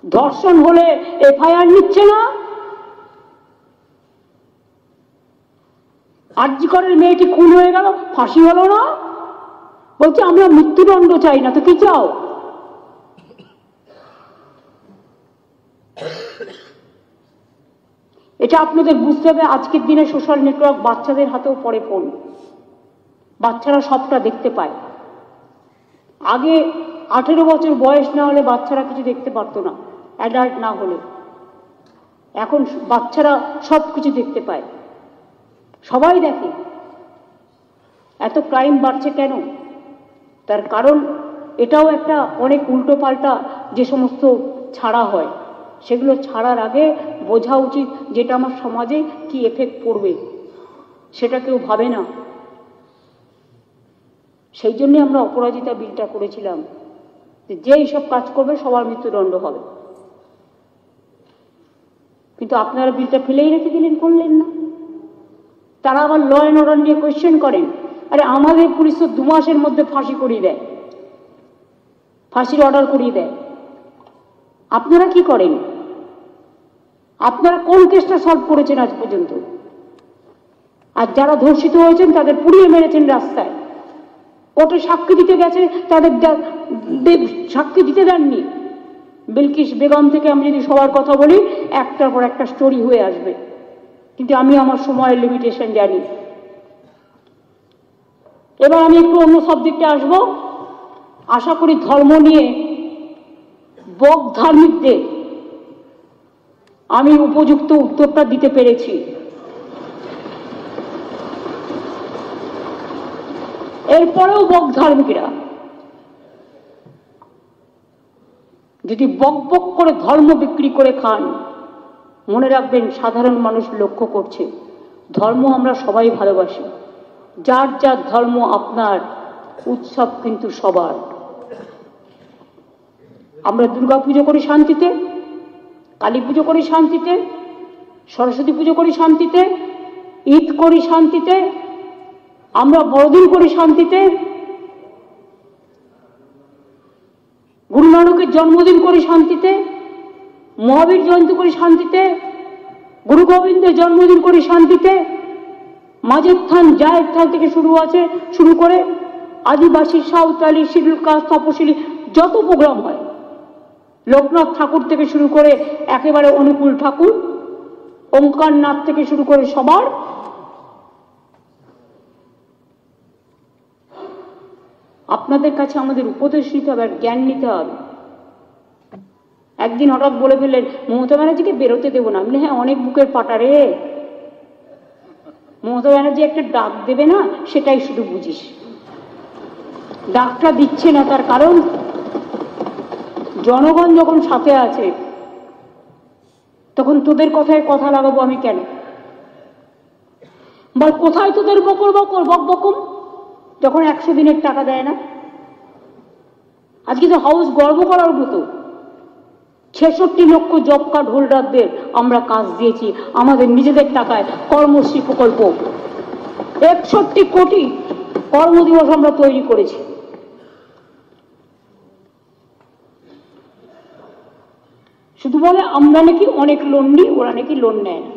ধর্ষণ হলে এফআইআর নিচ্ছে না, আরজি করের মেয়েটি খুন হয়ে গেল, ফাঁসি হলো না, বলছে আমরা মৃত্যুদণ্ড চাই না। তো কি চাও? এটা আপনাদের বুঝতে হবে। আজকের দিনে সোশ্যাল নেটওয়ার্ক, বাচ্চাদের হাতেও পড়ে ফোন, বাচ্চারা সবটা দেখতে পায়। আগে 18 বছর বয়স না হলে বাচ্চারা কিছু দেখতে পারতো না, অ্যাডাল্ট না হলে। এখন বাচ্চারা সব কিছু দেখতে পায়, সবাই দেখে। এত ক্রাইম বাড়ছে কেন? তার কারণ এটাও একটা অনেক উল্টো পাল্টা যে সমস্ত ছাড়া হয়, সেগুলো ছাড়ার আগে বোঝা উচিত যেটা আমার সমাজে কি এফেক্ট পড়বে, সেটা কেউ ভাবে না। সেই জন্যে আমরা অপরাজিতা বিলটা করেছিলাম, যে এইসব কাজ করবে সবার মৃত্যুদণ্ড হবে। কিন্তু আপনারা বিলটা ফেলেই রেখে দিলেন, করলেন না। তারা আবার ল অ্যান্ড অর্ডার নিয়ে কোয়েশ্চেন করেন। আরে আমাদের পুলিশ তো 2 মাসের মধ্যে ফাঁসি করিয়ে দেয়, ফাঁসির অর্ডার করিয়ে দেয়। আপনারা কি করেন? আপনারা কোন কেসটা সলভ করেছেন আজ পর্যন্ত? আর যারা ধর্ষিত হয়েছেন তাদের পুড়িয়ে মেরেছেন রাস্তায়, কোর্টে সাক্ষী দিতে গেছে, তাদের সাক্ষী দিতে দেননি। বিলকিস বেগম থেকে আমি যদি সবার কথা বলি, একটার পর একটা স্টোরি হয়ে আসবে, কিন্তু আমি আমার সময়ের লিমিটেশন জানি। এবার আমি একটু অন্য সাবজেক্টে আসব। আশা করি ধর্ম নিয়ে বক ধার্মিকদের আমি উপযুক্ত উত্তরটা দিতে পেরেছি। এরপরেও বক ধার্মিকরা যদি বক বক করে ধর্ম বিক্রি করে খান, মনে রাখবেন সাধারণ মানুষ লক্ষ্য করছে। ধর্ম আমরা সবাই ভালোবাসি, যার যার ধর্ম আপনার, উৎসব কিন্তু সবার। আমরা দুর্গা পুজো করি শান্তিতে, কালী পুজো করি শান্তিতে, সরস্বতী পুজো করি শান্তিতে, ঈদ করি শান্তিতে, আমরা বড়দিন করি শান্তিতে। গুরু নানকের জন্মদিন করি শান্তিতে, মহাবীর জয়ন্তী করি শান্তিতে, গুরু গোবিন্দের জন্মদিন করি শান্তিতে, মাঝের থান জায়ের থান থেকে শুরু করে আদিবাসী, সাঁওতালি, শিডিউল কাস্ট, তপশিলি যত প্রোগ্রাম হয়, লোকনাথ ঠাকুর থেকে শুরু করে একেবারে অনুকূল ঠাকুর, ওঙ্কার নাথ থেকে শুরু করে সবার আপনাদের কাছে আমাদের উপদেশ নিতে হবে আর জ্ঞান নিতে হবে। একদিন হঠাৎ বলে ফেললেন মমতা ব্যানার্জিকে বেরোতে দেবো না। আমি হ্যাঁ, অনেক বুকের পাটা রে, মমতা ব্যানার্জি একটা ডাক দেবে না, সেটাই শুধু বুঝিস। ডাকটা দিচ্ছে না, তার কারণ জনগণ যখন সাথে আছে তখন তোদের কথায় কথা লাগাবো আমি কেন? বল কোথায় তোদের বকর বকবকম যখন 100 দিনের টাকা দেয় না? আজকে তো হাউস গর্ব করার মতো 66 লক্ষ জব কার্ড হোল্ডারদের আমরা কাজ দিয়েছি আমাদের নিজেদের টাকায়। কর্মশ্রী প্রকল্প 61 কোটি কর্মদিবস আমরা তৈরি করেছি। শুধু বলে আমরা নাকি অনেক লোন নিই, ওরা নাকি লোন নেয় না।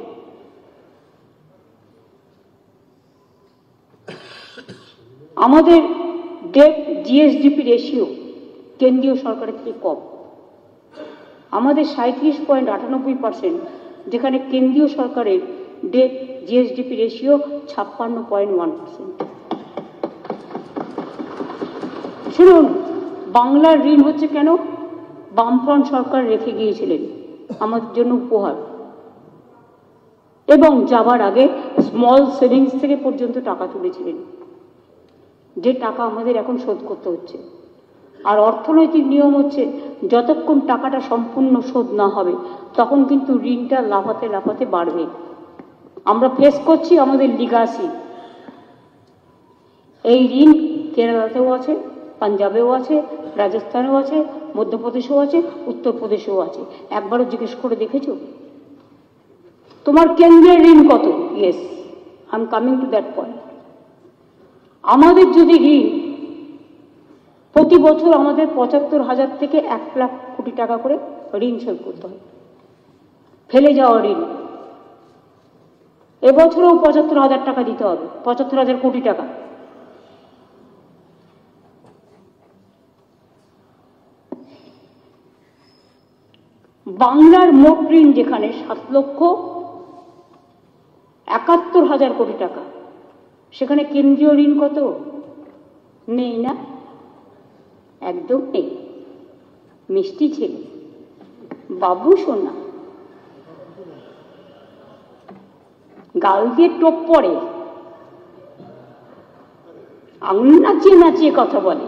আমাদের ডেট জিএসডিপি রেশিও কেন্দ্রীয় সরকারের থেকে কম। আমাদের 37.98%, যেখানে কেন্দ্রীয় সরকারের ডেট জিএসডিপি রেশিও 56.1%। শুনুন, বাংলার ঋণ হচ্ছে কেন? বামফ্রন্ট সরকার রেখে গিয়েছিলেন আমাদের জন্য উপহার, এবং যাবার আগে স্মল সেভিংস থেকে পর্যন্ত টাকা তুলেছিলেন, যে টাকা আমাদের এখন শোধ করতে হচ্ছে। আর অর্থনৈতিক নিয়ম হচ্ছে যতক্ষণ টাকাটা সম্পূর্ণ শোধ না হবে তখন কিন্তু ঋণটা লাফাতে লাফাতে বাড়বে। আমরা ফেস করছি আমাদের লিগাসি। এই ঋণ কেরালাতেও আছে, পাঞ্জাবেও আছে, রাজস্থানেও আছে, মধ্যপ্রদেশেও আছে, উত্তরপ্রদেশেও আছে। একবারও জিজ্ঞেস করে দেখেছো তোমার কেন্দ্রের ঋণ কত? Yes, I am coming to that point. আমাদের যদি ঋণ প্রতি বছর আমাদের 75,000 থেকে 1 লাখ কোটি টাকা করে ঋণ শোধ করতে হয়, ফেলে যাওয়া ঋণ। এবছরেও 75,000 টাকা দিতে হবে, 75,000 কোটি টাকা। বাংলার মোট ঋণ যেখানে 7,71,000 কোটি টাকা, সেখানে কেন্দ্রীয় ঋণ কত? নেই না, একদম নেই। মিষ্টি ছেলে, বাবু সোনা, গাল দিয়ে টোপ পড়ে, আঙুল নাচিয়ে নাচিয়ে কথা বলে।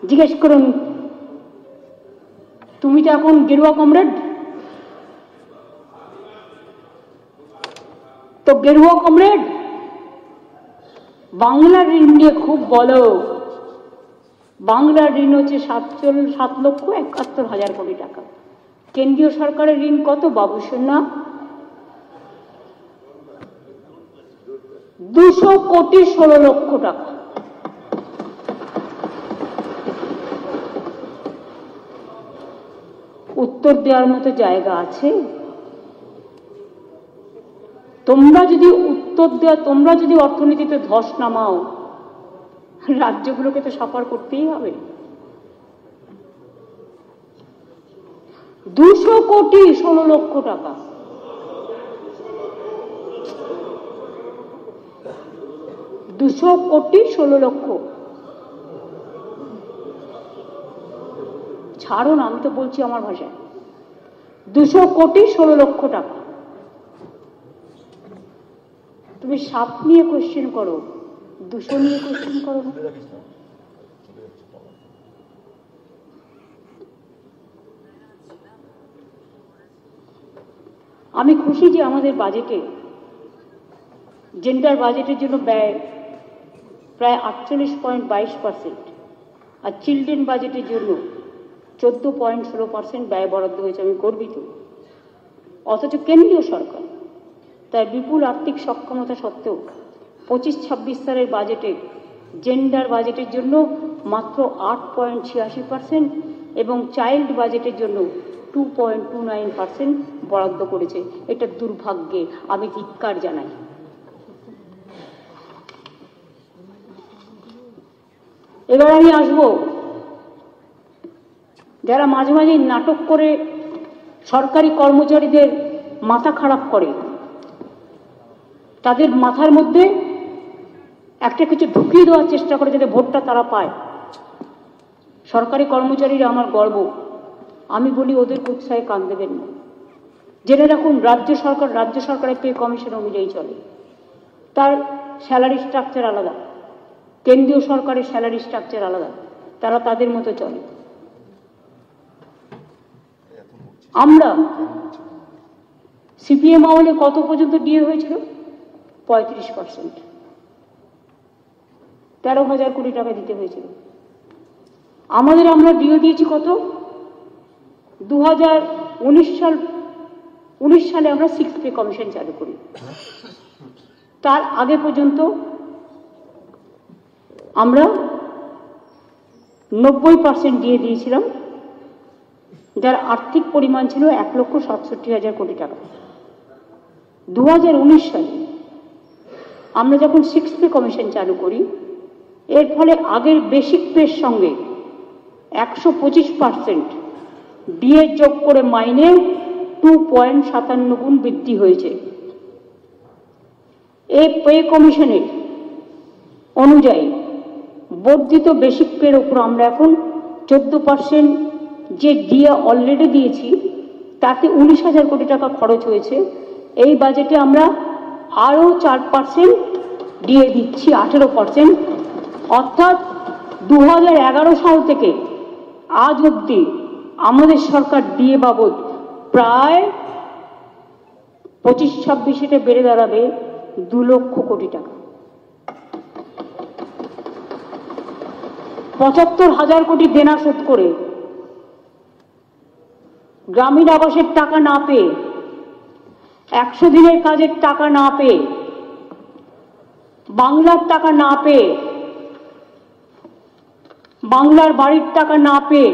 জিজ্ঞেস করুন, তুমি তো এখন গেরুয়া কমরেড, তো গেরুয়া কমরেড বাংলার ঋণ নিয়ে খুব বলো। বাংলার ঋণ হচ্ছে 7,71,000 কোটি টাকা। কেন্দ্রীয় সরকারের ঋণ কত বাবু সোনা? 216 টাকা। উত্তর দেওয়ার মতো জায়গা আছে? তোমরা যদি অর্থনীতিতে ধস নামাও, রাজ্যগুলোকে তো সাফার করতেই হবে। 216 টাকা। ছাড়ো না, আমি তো বলছি আমার ভাষায়। 216 টাকা। তুমি সাপ নিয়ে কোশ্চেন করো, 200 নিয়ে কোশ্চেন করো না। আমি খুশি যে আমাদের বাজেটে জেন্ডার বাজেটের জন্য ব্যয় প্রায় 48.22%, আর চিলড্রেন বাজেটের জন্য 14.16% ব্যয় বরাদ্দ হয়েছে। আমি গর্বিত। অথচ কেন্দ্রীয় সরকার তার বিপুল আর্থিক সক্ষমতা সত্ত্বেও 25-26 সালের বাজেটে জেন্ডার বাজেটের জন্য মাত্র 8.86% এবং চাইল্ড বাজেটের জন্য 2.29% বরাদ্দ করেছে। এটা দুর্ভাগ্যের, আমি ধিক্কার জানাই। এবার আমি আসবো যারা মাঝে মাঝে নাটক করে সরকারি কর্মচারীদের মাথা খারাপ করে, তাদের মাথার মধ্যে একটা কিছু ঢুকিয়ে দেওয়ার চেষ্টা করে যাতে ভোটটা তারা পায়। সরকারি কর্মচারীরা আমার গর্ব, আমি বলি ওদের কুৎসায় কান দেবেন না। জেনে রাখুন, রাজ্য সরকারের পে কমিশন অনুযায়ী চলে, তার স্যালারি স্ট্রাকচার আলাদা, কেন্দ্রীয় সরকারের স্যালারি স্ট্রাকচার আলাদা, তারা তাদের মতো চলে। আমরা সিপিএম আমলে কত পর্যন্ত ডিএ হয়েছিল? 35%, 13,000 কোটি টাকা দিতে হয়েছিল। আমরা ডিএ দিয়েছি কত? 2019 সালে আমরা 6th পে কমিশন চালু করি। তার আগে পর্যন্ত আমরা 90% ডিএ দিয়েছিলাম, যার আর্থিক পরিমাণ ছিল 1,67,000 কোটি টাকা। 2019 সালে আমরা যখন 6th পে কমিশন চালু করি, এর ফলে আগের বেসিক পের সঙ্গে 125% ডিএ যোগ করে মাইনে 2.57 গুণ বৃদ্ধি হয়েছে। এই পে কমিশনের অনুযায়ী বর্ধিত বেসিক পের উপর আমরা এখন 14% যে ডিএ অলরেডি দিয়েছি, তাতে 19,000 কোটি টাকা খরচ হয়েছে। এই বাজেটে আমরা আরও 4% ডিএ দিচ্ছি, 18%। অর্থাৎ 2011 সাল থেকে আজ অবধি আমাদের সরকার ডিএ বাবদ প্রায় 25-26 বেড়ে দাঁড়াবে 2 লক্ষ কোটি টাকা। 75,000 কোটি দেনা শোধ করে, গ্রামীণ আবাসের টাকা না পেয়ে, 100 দিনের কাজের টাকা না পেয়ে, বাংলার টাকা না পেয়ে, বাংলার বাড়ির টাকা না পেয়ে,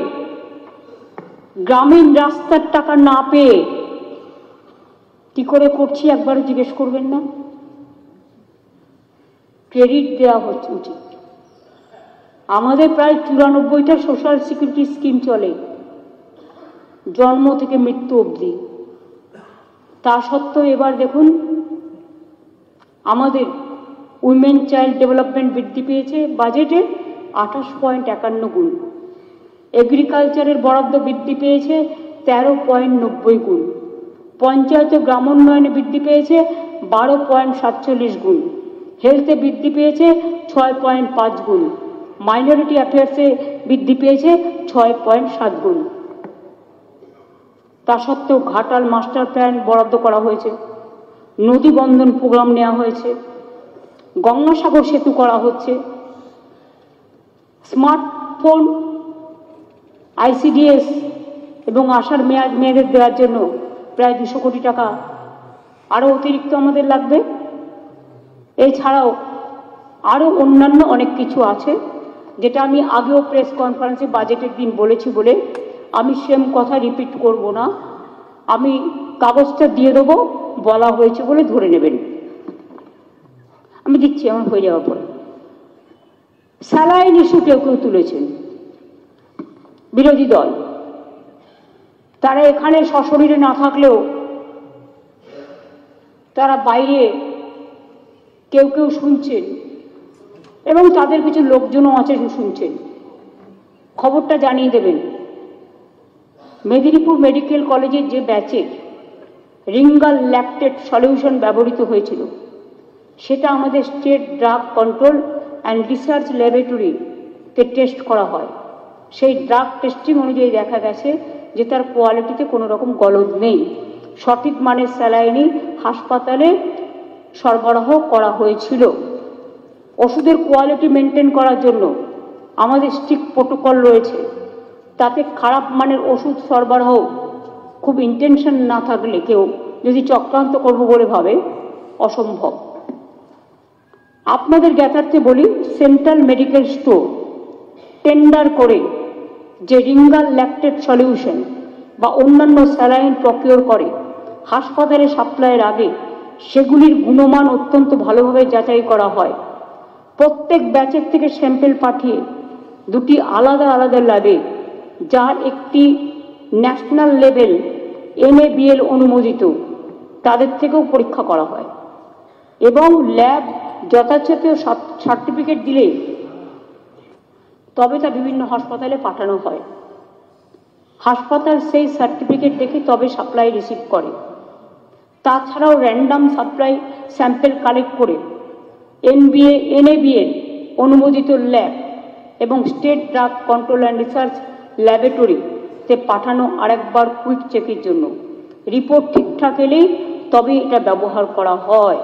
গ্রামীণ রাস্তার টাকা না পেয়ে কি করে করছি একবারও জিজ্ঞেস করবেন না? ক্রেডিট দেওয়া হচ্ছে উচিত। আমাদের প্রায় 94টা সোশ্যাল সিকিউরিটি স্কিম চলে, জন্ম থেকে মৃত্যু অবধি। তা সত্ত্বেও এবার দেখুন, আমাদের উইমেন চাইল্ড ডেভেলপমেন্ট বৃদ্ধি পেয়েছে বাজেটে 28.51 গুণ, এগ্রিকালচারের বরাদ্দ বৃদ্ধি পেয়েছে 13.90 গুণ, পঞ্চায়েত ও গ্রামোন্নয়নে বৃদ্ধি পেয়েছে 12.47 গুণ, হেলথে বৃদ্ধি পেয়েছে 6.5 গুণ, মাইনরিটি অ্যাফেয়ার্সে বৃদ্ধি পেয়েছে 6.7 গুণ। তা সত্ত্বেও ঘাটাল মাস্টার প্ল্যান বরাদ্দ করা হয়েছে, নদী বন্ধন প্রোগ্রাম নেওয়া হয়েছে, গঙ্গাসাগর সেতু করা হচ্ছে, স্মার্টফোন, আইসিডিএস এবং আশার মেয়েদের দেওয়ার জন্য প্রায় 200 কোটি টাকা আরও অতিরিক্ত আমাদের লাগবে। এছাড়াও আরও অন্যান্য অনেক কিছু আছে, যেটা আমি আগেও প্রেস কনফারেন্সে বাজেটের দিন বলেছি বলে আমি সেম কথা রিপিট করব না। আমি কাগজটা দিয়ে দেবো, বলা হয়েছে বলে ধরে নেবেন। আমি দিচ্ছি আমার হয়ে যাওয়ার পরে। স্যালাইন ইস্যু কেউ তুলেছেন বিরোধী দল, তারা এখানে সশরীরে না থাকলেও তারা বাইরে কেউ কেউ শুনছেন এবং তাদের কিছু লোকজনও আছেন শুনছেন। খবরটা জানিয়ে দেবেন। মেদিনীপুর মেডিকেল কলেজের যে ব্যাচে রিঙ্গাল ল্যাকটেট সলিউশন ব্যবহৃত হয়েছিল, সেটা আমাদের state drug control and research ল্যাবরেটরিতে টেস্ট করা হয়। সেই ড্রাগ টেস্টিং অনুযায়ী দেখা গেছে যে তার কোয়ালিটিতে কোনো রকম গলদ নেই। সঠিক মানের স্যালাইনই হাসপাতালে সরবরাহ করা হয়েছিল। ওষুধের কোয়ালিটি মেনটেন করার জন্য আমাদের স্ট্রিক্ট প্রোটোকল রয়েছে, তাতে খারাপ মানের ওষুধ সরবরাহ খুব ইন্টেনশন না থাকলে কেউ যদি চক্রান্ত করব বলে ভাবে, অসম্ভব। আপনাদের জ্ঞাতার্থে বলি, সেন্ট্রাল মেডিকেল স্টোর টেন্ডার করে যে রিঙ্গাল ল্যাকটেট সলিউশন বা অন্যান্য স্যালাইন প্রকিওর করে হাসপাতালে সাপ্লাইয়ের আগে সেগুলির গুণমান অত্যন্ত ভালোভাবে যাচাই করা হয়। প্রত্যেক ব্যাচের থেকে স্যাম্পেল পাঠিয়ে দুটি আলাদা আলাদা ল্যাবে, যার একটি ন্যাশনাল লেভেল NABL অনুমোদিত, তাদের থেকেও পরীক্ষা করা হয় এবং ল্যাব যথাযথ সার্টিফিকেট দিলে তবে তা বিভিন্ন হাসপাতালে পাঠানো হয়। হাসপাতাল সেই সার্টিফিকেট দেখে তবে সাপ্লাই রিসিভ করে। তাছাড়াও র্যান্ডাম সাপ্লাই স্যাম্পেল কালেক্ট করে NABL অনুমোদিত ল্যাব এবং state drug control and research ল্যাবরেটরিতে পাঠানো আরেকবার কুইক চেকের জন্য। রিপোর্ট ঠিকঠাক এলেই তবে এটা ব্যবহার করা হয়।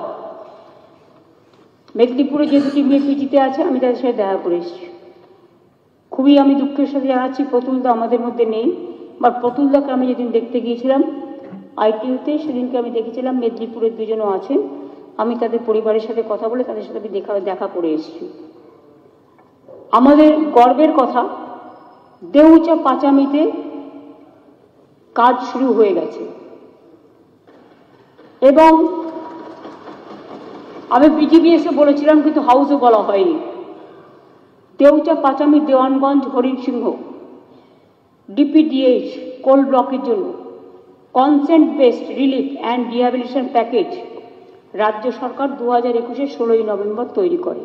মেদিনীপুরে যে দুটি মেয়ে পিজিতে আছে, আমি তাদের সাথে দেখা করে এসেছি। খুবই আমি দুঃখের সাথে জানাচ্ছি, প্রতুলদা আমাদের মধ্যে নেই। বাট প্রতুলদাকে আমি যেদিন দেখতে গিয়েছিলাম ITU-তে, সেদিনকে আমি দেখেছিলাম মেদিনীপুরের দুজনও আছেন। আমি তাদের পরিবারের সাথে কথা বলে তাদের সাথে আমি দেখা করে এসেছি। আমাদের গর্বের কথা, দেউচা পাচামিতে কাজ শুরু হয়ে গেছে এবং আমি BGBS-এ বলেছিলাম, কিন্তু হাউসে বলা হয়নি। দেউচা পাচামি দেওয়ানগঞ্জ হরিণসিংহ DPDH কোল ব্লকের জন্য consent based relief and rehabilitation package রাজ্য সরকার 2021-এর 16ই নভেম্বর তৈরি করে।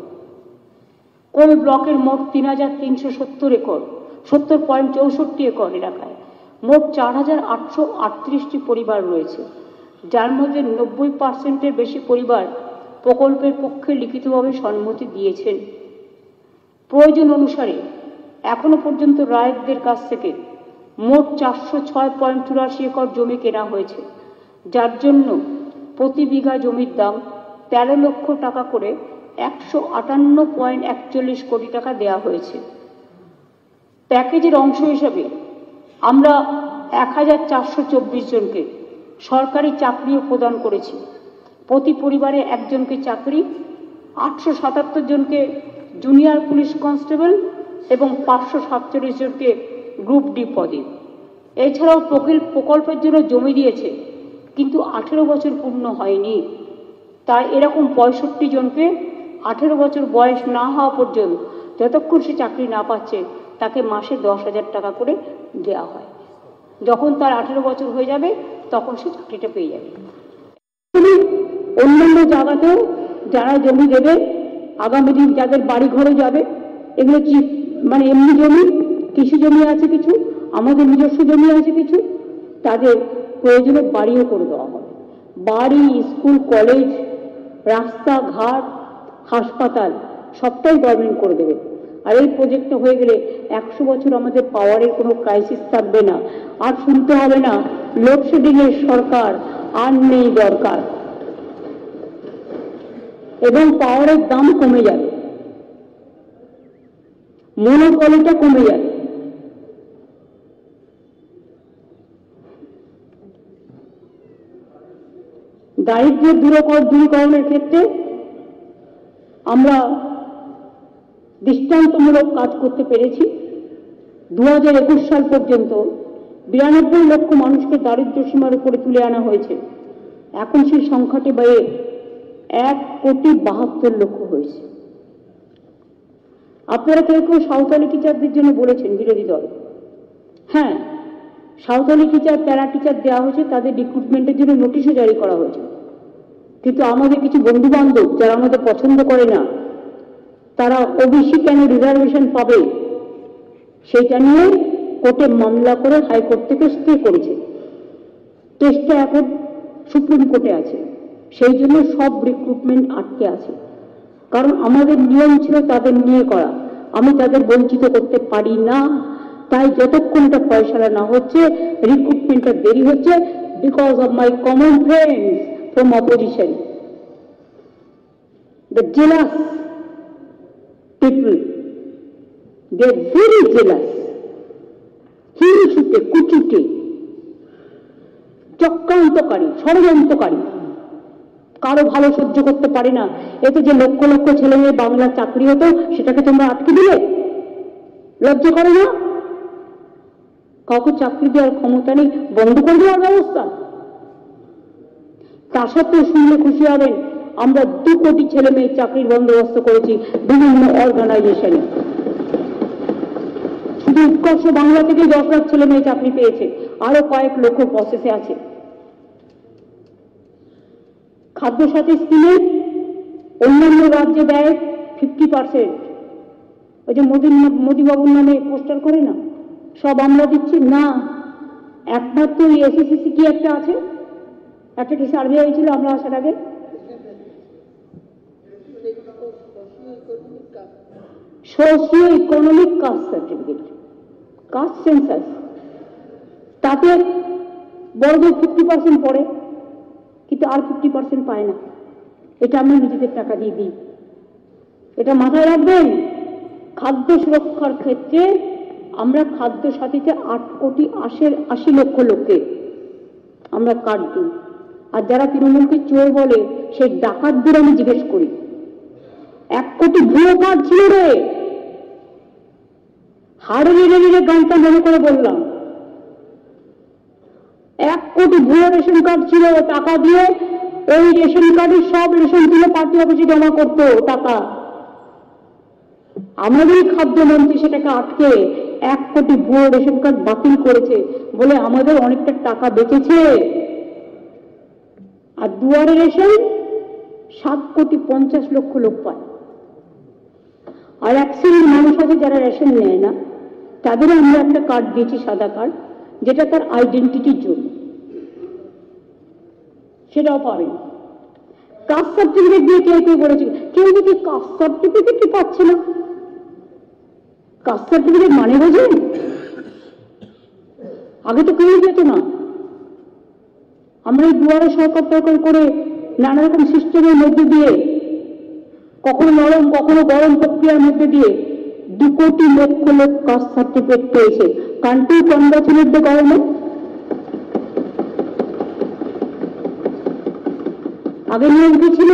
কোল ব্লকের মোট 3,370 একর 70.64 একর এলাকায় মোট 4,838টি পরিবার রয়েছে, যার মধ্যে 90% বেশি পরিবার প্রকল্পের পক্ষে লিখিতভাবে সম্মতি দিয়েছেন। প্রয়োজন অনুসারে এখনো পর্যন্ত রায়তদের কাছ থেকে মোট 406.84 একর জমি কেনা হয়েছে, যার জন্য প্রতি বিঘা জমির দাম 13 লক্ষ টাকা করে 158.41 কোটি টাকা দেওয়া হয়েছে। প্যাকেজের অংশ হিসেবে আমরা 1,424 জনকে সরকারি চাকরিও প্রদান করেছি। প্রতি পরিবারে একজনকে চাকরি, 877 জনকে জুনিয়র পুলিশ কনস্টেবল এবং 547 জনকে গ্রুপ ডি পদে। এছাড়াও প্রকল্পের জন্য জমি দিয়েছে, কিন্তু 18 বছর পূর্ণ হয়নি। তাই এরকম 65 জনকে 18 বছর বয়স না হওয়া পর্যন্ত যতক্ষণ সে চাকরি না পাচ্ছে তাকে মাসে 10,000 টাকা করে দেওয়া হয়। যখন তার 18 বছর হয়ে যাবে তখন সে চাকরিটা পেয়ে যাবে। অন্যান্য জায়গাতেও যারা জমি দেবে, আগামী দিন যাদের বাড়ি ঘরে যাবে, এগুলো মানে এমনি জমি, কৃষি জমি আছে কিছু, আমাদের নিজস্ব জমি আছে কিছু, তাদের প্রয়োজনে বাড়িও করে দেওয়া হবে। বাড়ি, স্কুল, কলেজ, রাস্তাঘাট, হাসপাতাল সবটাই গভর্নমেন্ট করে দেবে। আর এই প্রজেক্টটা হয়ে গেলে 100 বছর আমাদের পাওয়ারের কোনো ক্রাইসিস থাকবে না। আর শুনতে হবে না লোডশেডিংয়ের সরকার আর নেই দরকার, এবং পাওয়ারের দাম কমে যাবে, মনোপলিটা কমে যাবে। দারিদ্র্য দূরীকরণের ক্ষেত্রে আমরা দৃষ্টান্তমূলক কাজ করতে পেরেছি। 2021 সাল পর্যন্ত 92 লক্ষ মানুষকে দারিদ্র্য সীমার উপরে তুলে আনা হয়েছে। এখন সেই সংখ্যাটি বেড়ে 1,72,00,000 হয়েছে। আপনারা কেউ কেউ সাঁওতালি টিচারদের জন্য বলেছেন, বিরোধী দল। হ্যাঁ, সাঁওতালি টিচার, প্যারা টিচার দেওয়া হয়েছে, তাদের রিক্রুটমেন্টের জন্য নোটিশও জারি করা হয়েছে। কিন্তু আমাদের কিছু বন্ধু বান্ধব যারা আমাদের পছন্দ করে না, তারা OBC কেন রিজার্ভেশন পাবে সেটা নিয়ে কোর্টে মামলা করে হাইকোর্ট থেকে স্টে করেছে। কেসটা এখন সুপ্রিম কোর্টে আছে, সেই জন্য সব রিক্রুটমেন্ট আটকে আছে। কারণ আমাদের নিয়ম ছিল তাদের নিয়ে করা, আমি তাদের বঞ্চিত করতে পারি না। তাই যতক্ষণ এটা ফয়সালা না হচ্ছে, রিক্রুটমেন্টটা দেরি হচ্ছে, because of my common friends from opposition, the jealous people, they are very jealous, হিংসুটে, কুচুটে, চক্রান্তকারী, ষড়যন্ত্রকারী, কারো ভালো সহ্য করতে পারি না। এতে যে লক্ষ লক্ষ ছেলে মেয়ে বাংলার চাকরি হতো সেটাকে তোমরা আটকে দিলে। লজ্জা করে না? কাউকে চাকরি দেওয়ার ক্ষমতা নেই, বন্ধ করে দেওয়ার ব্যবস্থা। তা সত্ত্বেও শুনলে খুশি হবেন, আমরা 2 কোটি ছেলে মেয়ে চাকরির বন্দোবস্ত করেছি বিভিন্ন অর্গানাইজেশনে। শুধু উৎকর্ষ বাংলা থেকে 10 লাখ ছেলে মেয়ে চাকরি পেয়েছে, আরো কয়েক লক্ষ প্রসেসে আছে। খাদ্য সাথী স্কিমে অন্যান্য রাজ্যে দেয় 50%। ওই যে মোদিবাবুর নামে পোস্টার করে না, সব আমরা দিচ্ছি না। একমাত্র এসএসসি কি একটা আছে, একটা কি সার্ভে হয়েছিল আমরা আসার আগে, socio economic caste certificate, caste census, তাতে বড়দের 50% পড়ে, কিন্তু আর 50% পায় না। এটা আমরা নিজেদের টাকা দিয়ে দিই। এটা মাথায় রাখবেন। খাদ্য সুরক্ষার ক্ষেত্রে আমরা খাদ্য সাথীতে 8 কোটি 80 লক্ষ লোককে আমরা কার্ড দিই। আর যারা তৃণমূলকে চোর বলে সেই ডাকাতদের আমি জিজ্ঞেস করি, 1 কোটি ভুয়ো কার্ড ছিল রে। হাড়ে রেড়ে গানটা মনে করে বললাম, 1 কোটি ভুয়ো রেশন কার্ড ছিল। টাকা দিয়ে ওই রেশন কার্ডের সব রেশন তুলে পার্টি অফিসে জমা করতো টাকা। আমাদের খাদ্যমন্ত্রী সেটাকে আটকে 1 কোটি ভুয়ো রেশন কার্ড বাতিল করেছে বলে আমাদের অনেকটা টাকা বেঁচেছে। আর দুয়ারে রেশন 7 কোটি 50 লক্ষ লোক পায়। আর 1 শ্রেণীর মানুষ আছে যারা রেশন নেয় না, তাদেরও আমরা একটা কার্ড দিয়েছি, সাদা কার্ড, যেটা তার আইডেন্টিটির জন্য, সেটাও পাবেন। কাস্ট সার্টিফিকেট দিয়ে কেউ কেউ বলেছে, কেউ যদি কাস্ট সার্টিফিকেটই পাচ্ছে না। কাস্ট সার্টিফিকেট মানে বোঝেন? আগে তো কেউ যেত না। আমরা এই দুয়ারে সরকার করে নানা রকম সিস্টেমের মধ্যে দিয়ে, কখনো নরম কখনো গরম প্রক্রিয়ার মধ্যে দিয়ে 2 কোটি লক্ষ লোক কাস্ট সার্টিফিকেট পেয়েছে। Country congratulate the government. আগে নিয়ম কি ছিল?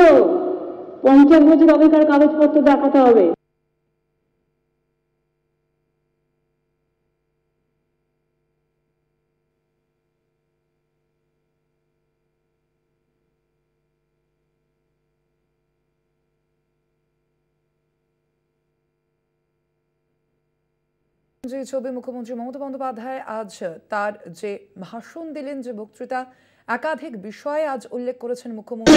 50 বছর আগেকার কাগজপত্র দেখাতে হবে। যে ছবি মুখ্যমন্ত্রী মমতা বন্দ্যোপাধ্যায় আজ তার যে ভাষণ দিলেন, যে বক্তৃতা, একাধিক বিষয়ে আজ উল্লেখ করেছেন মুখ্যমন্ত্রী।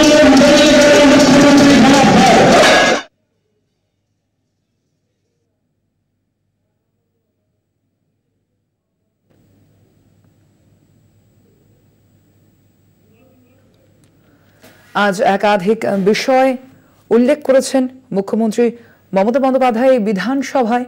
আজ একাধিক বিষয় উল্লেখ করেছেন মুখ্যমন্ত্রী মমতা বন্দ্যোপাধ্যায় বিধানসভায়।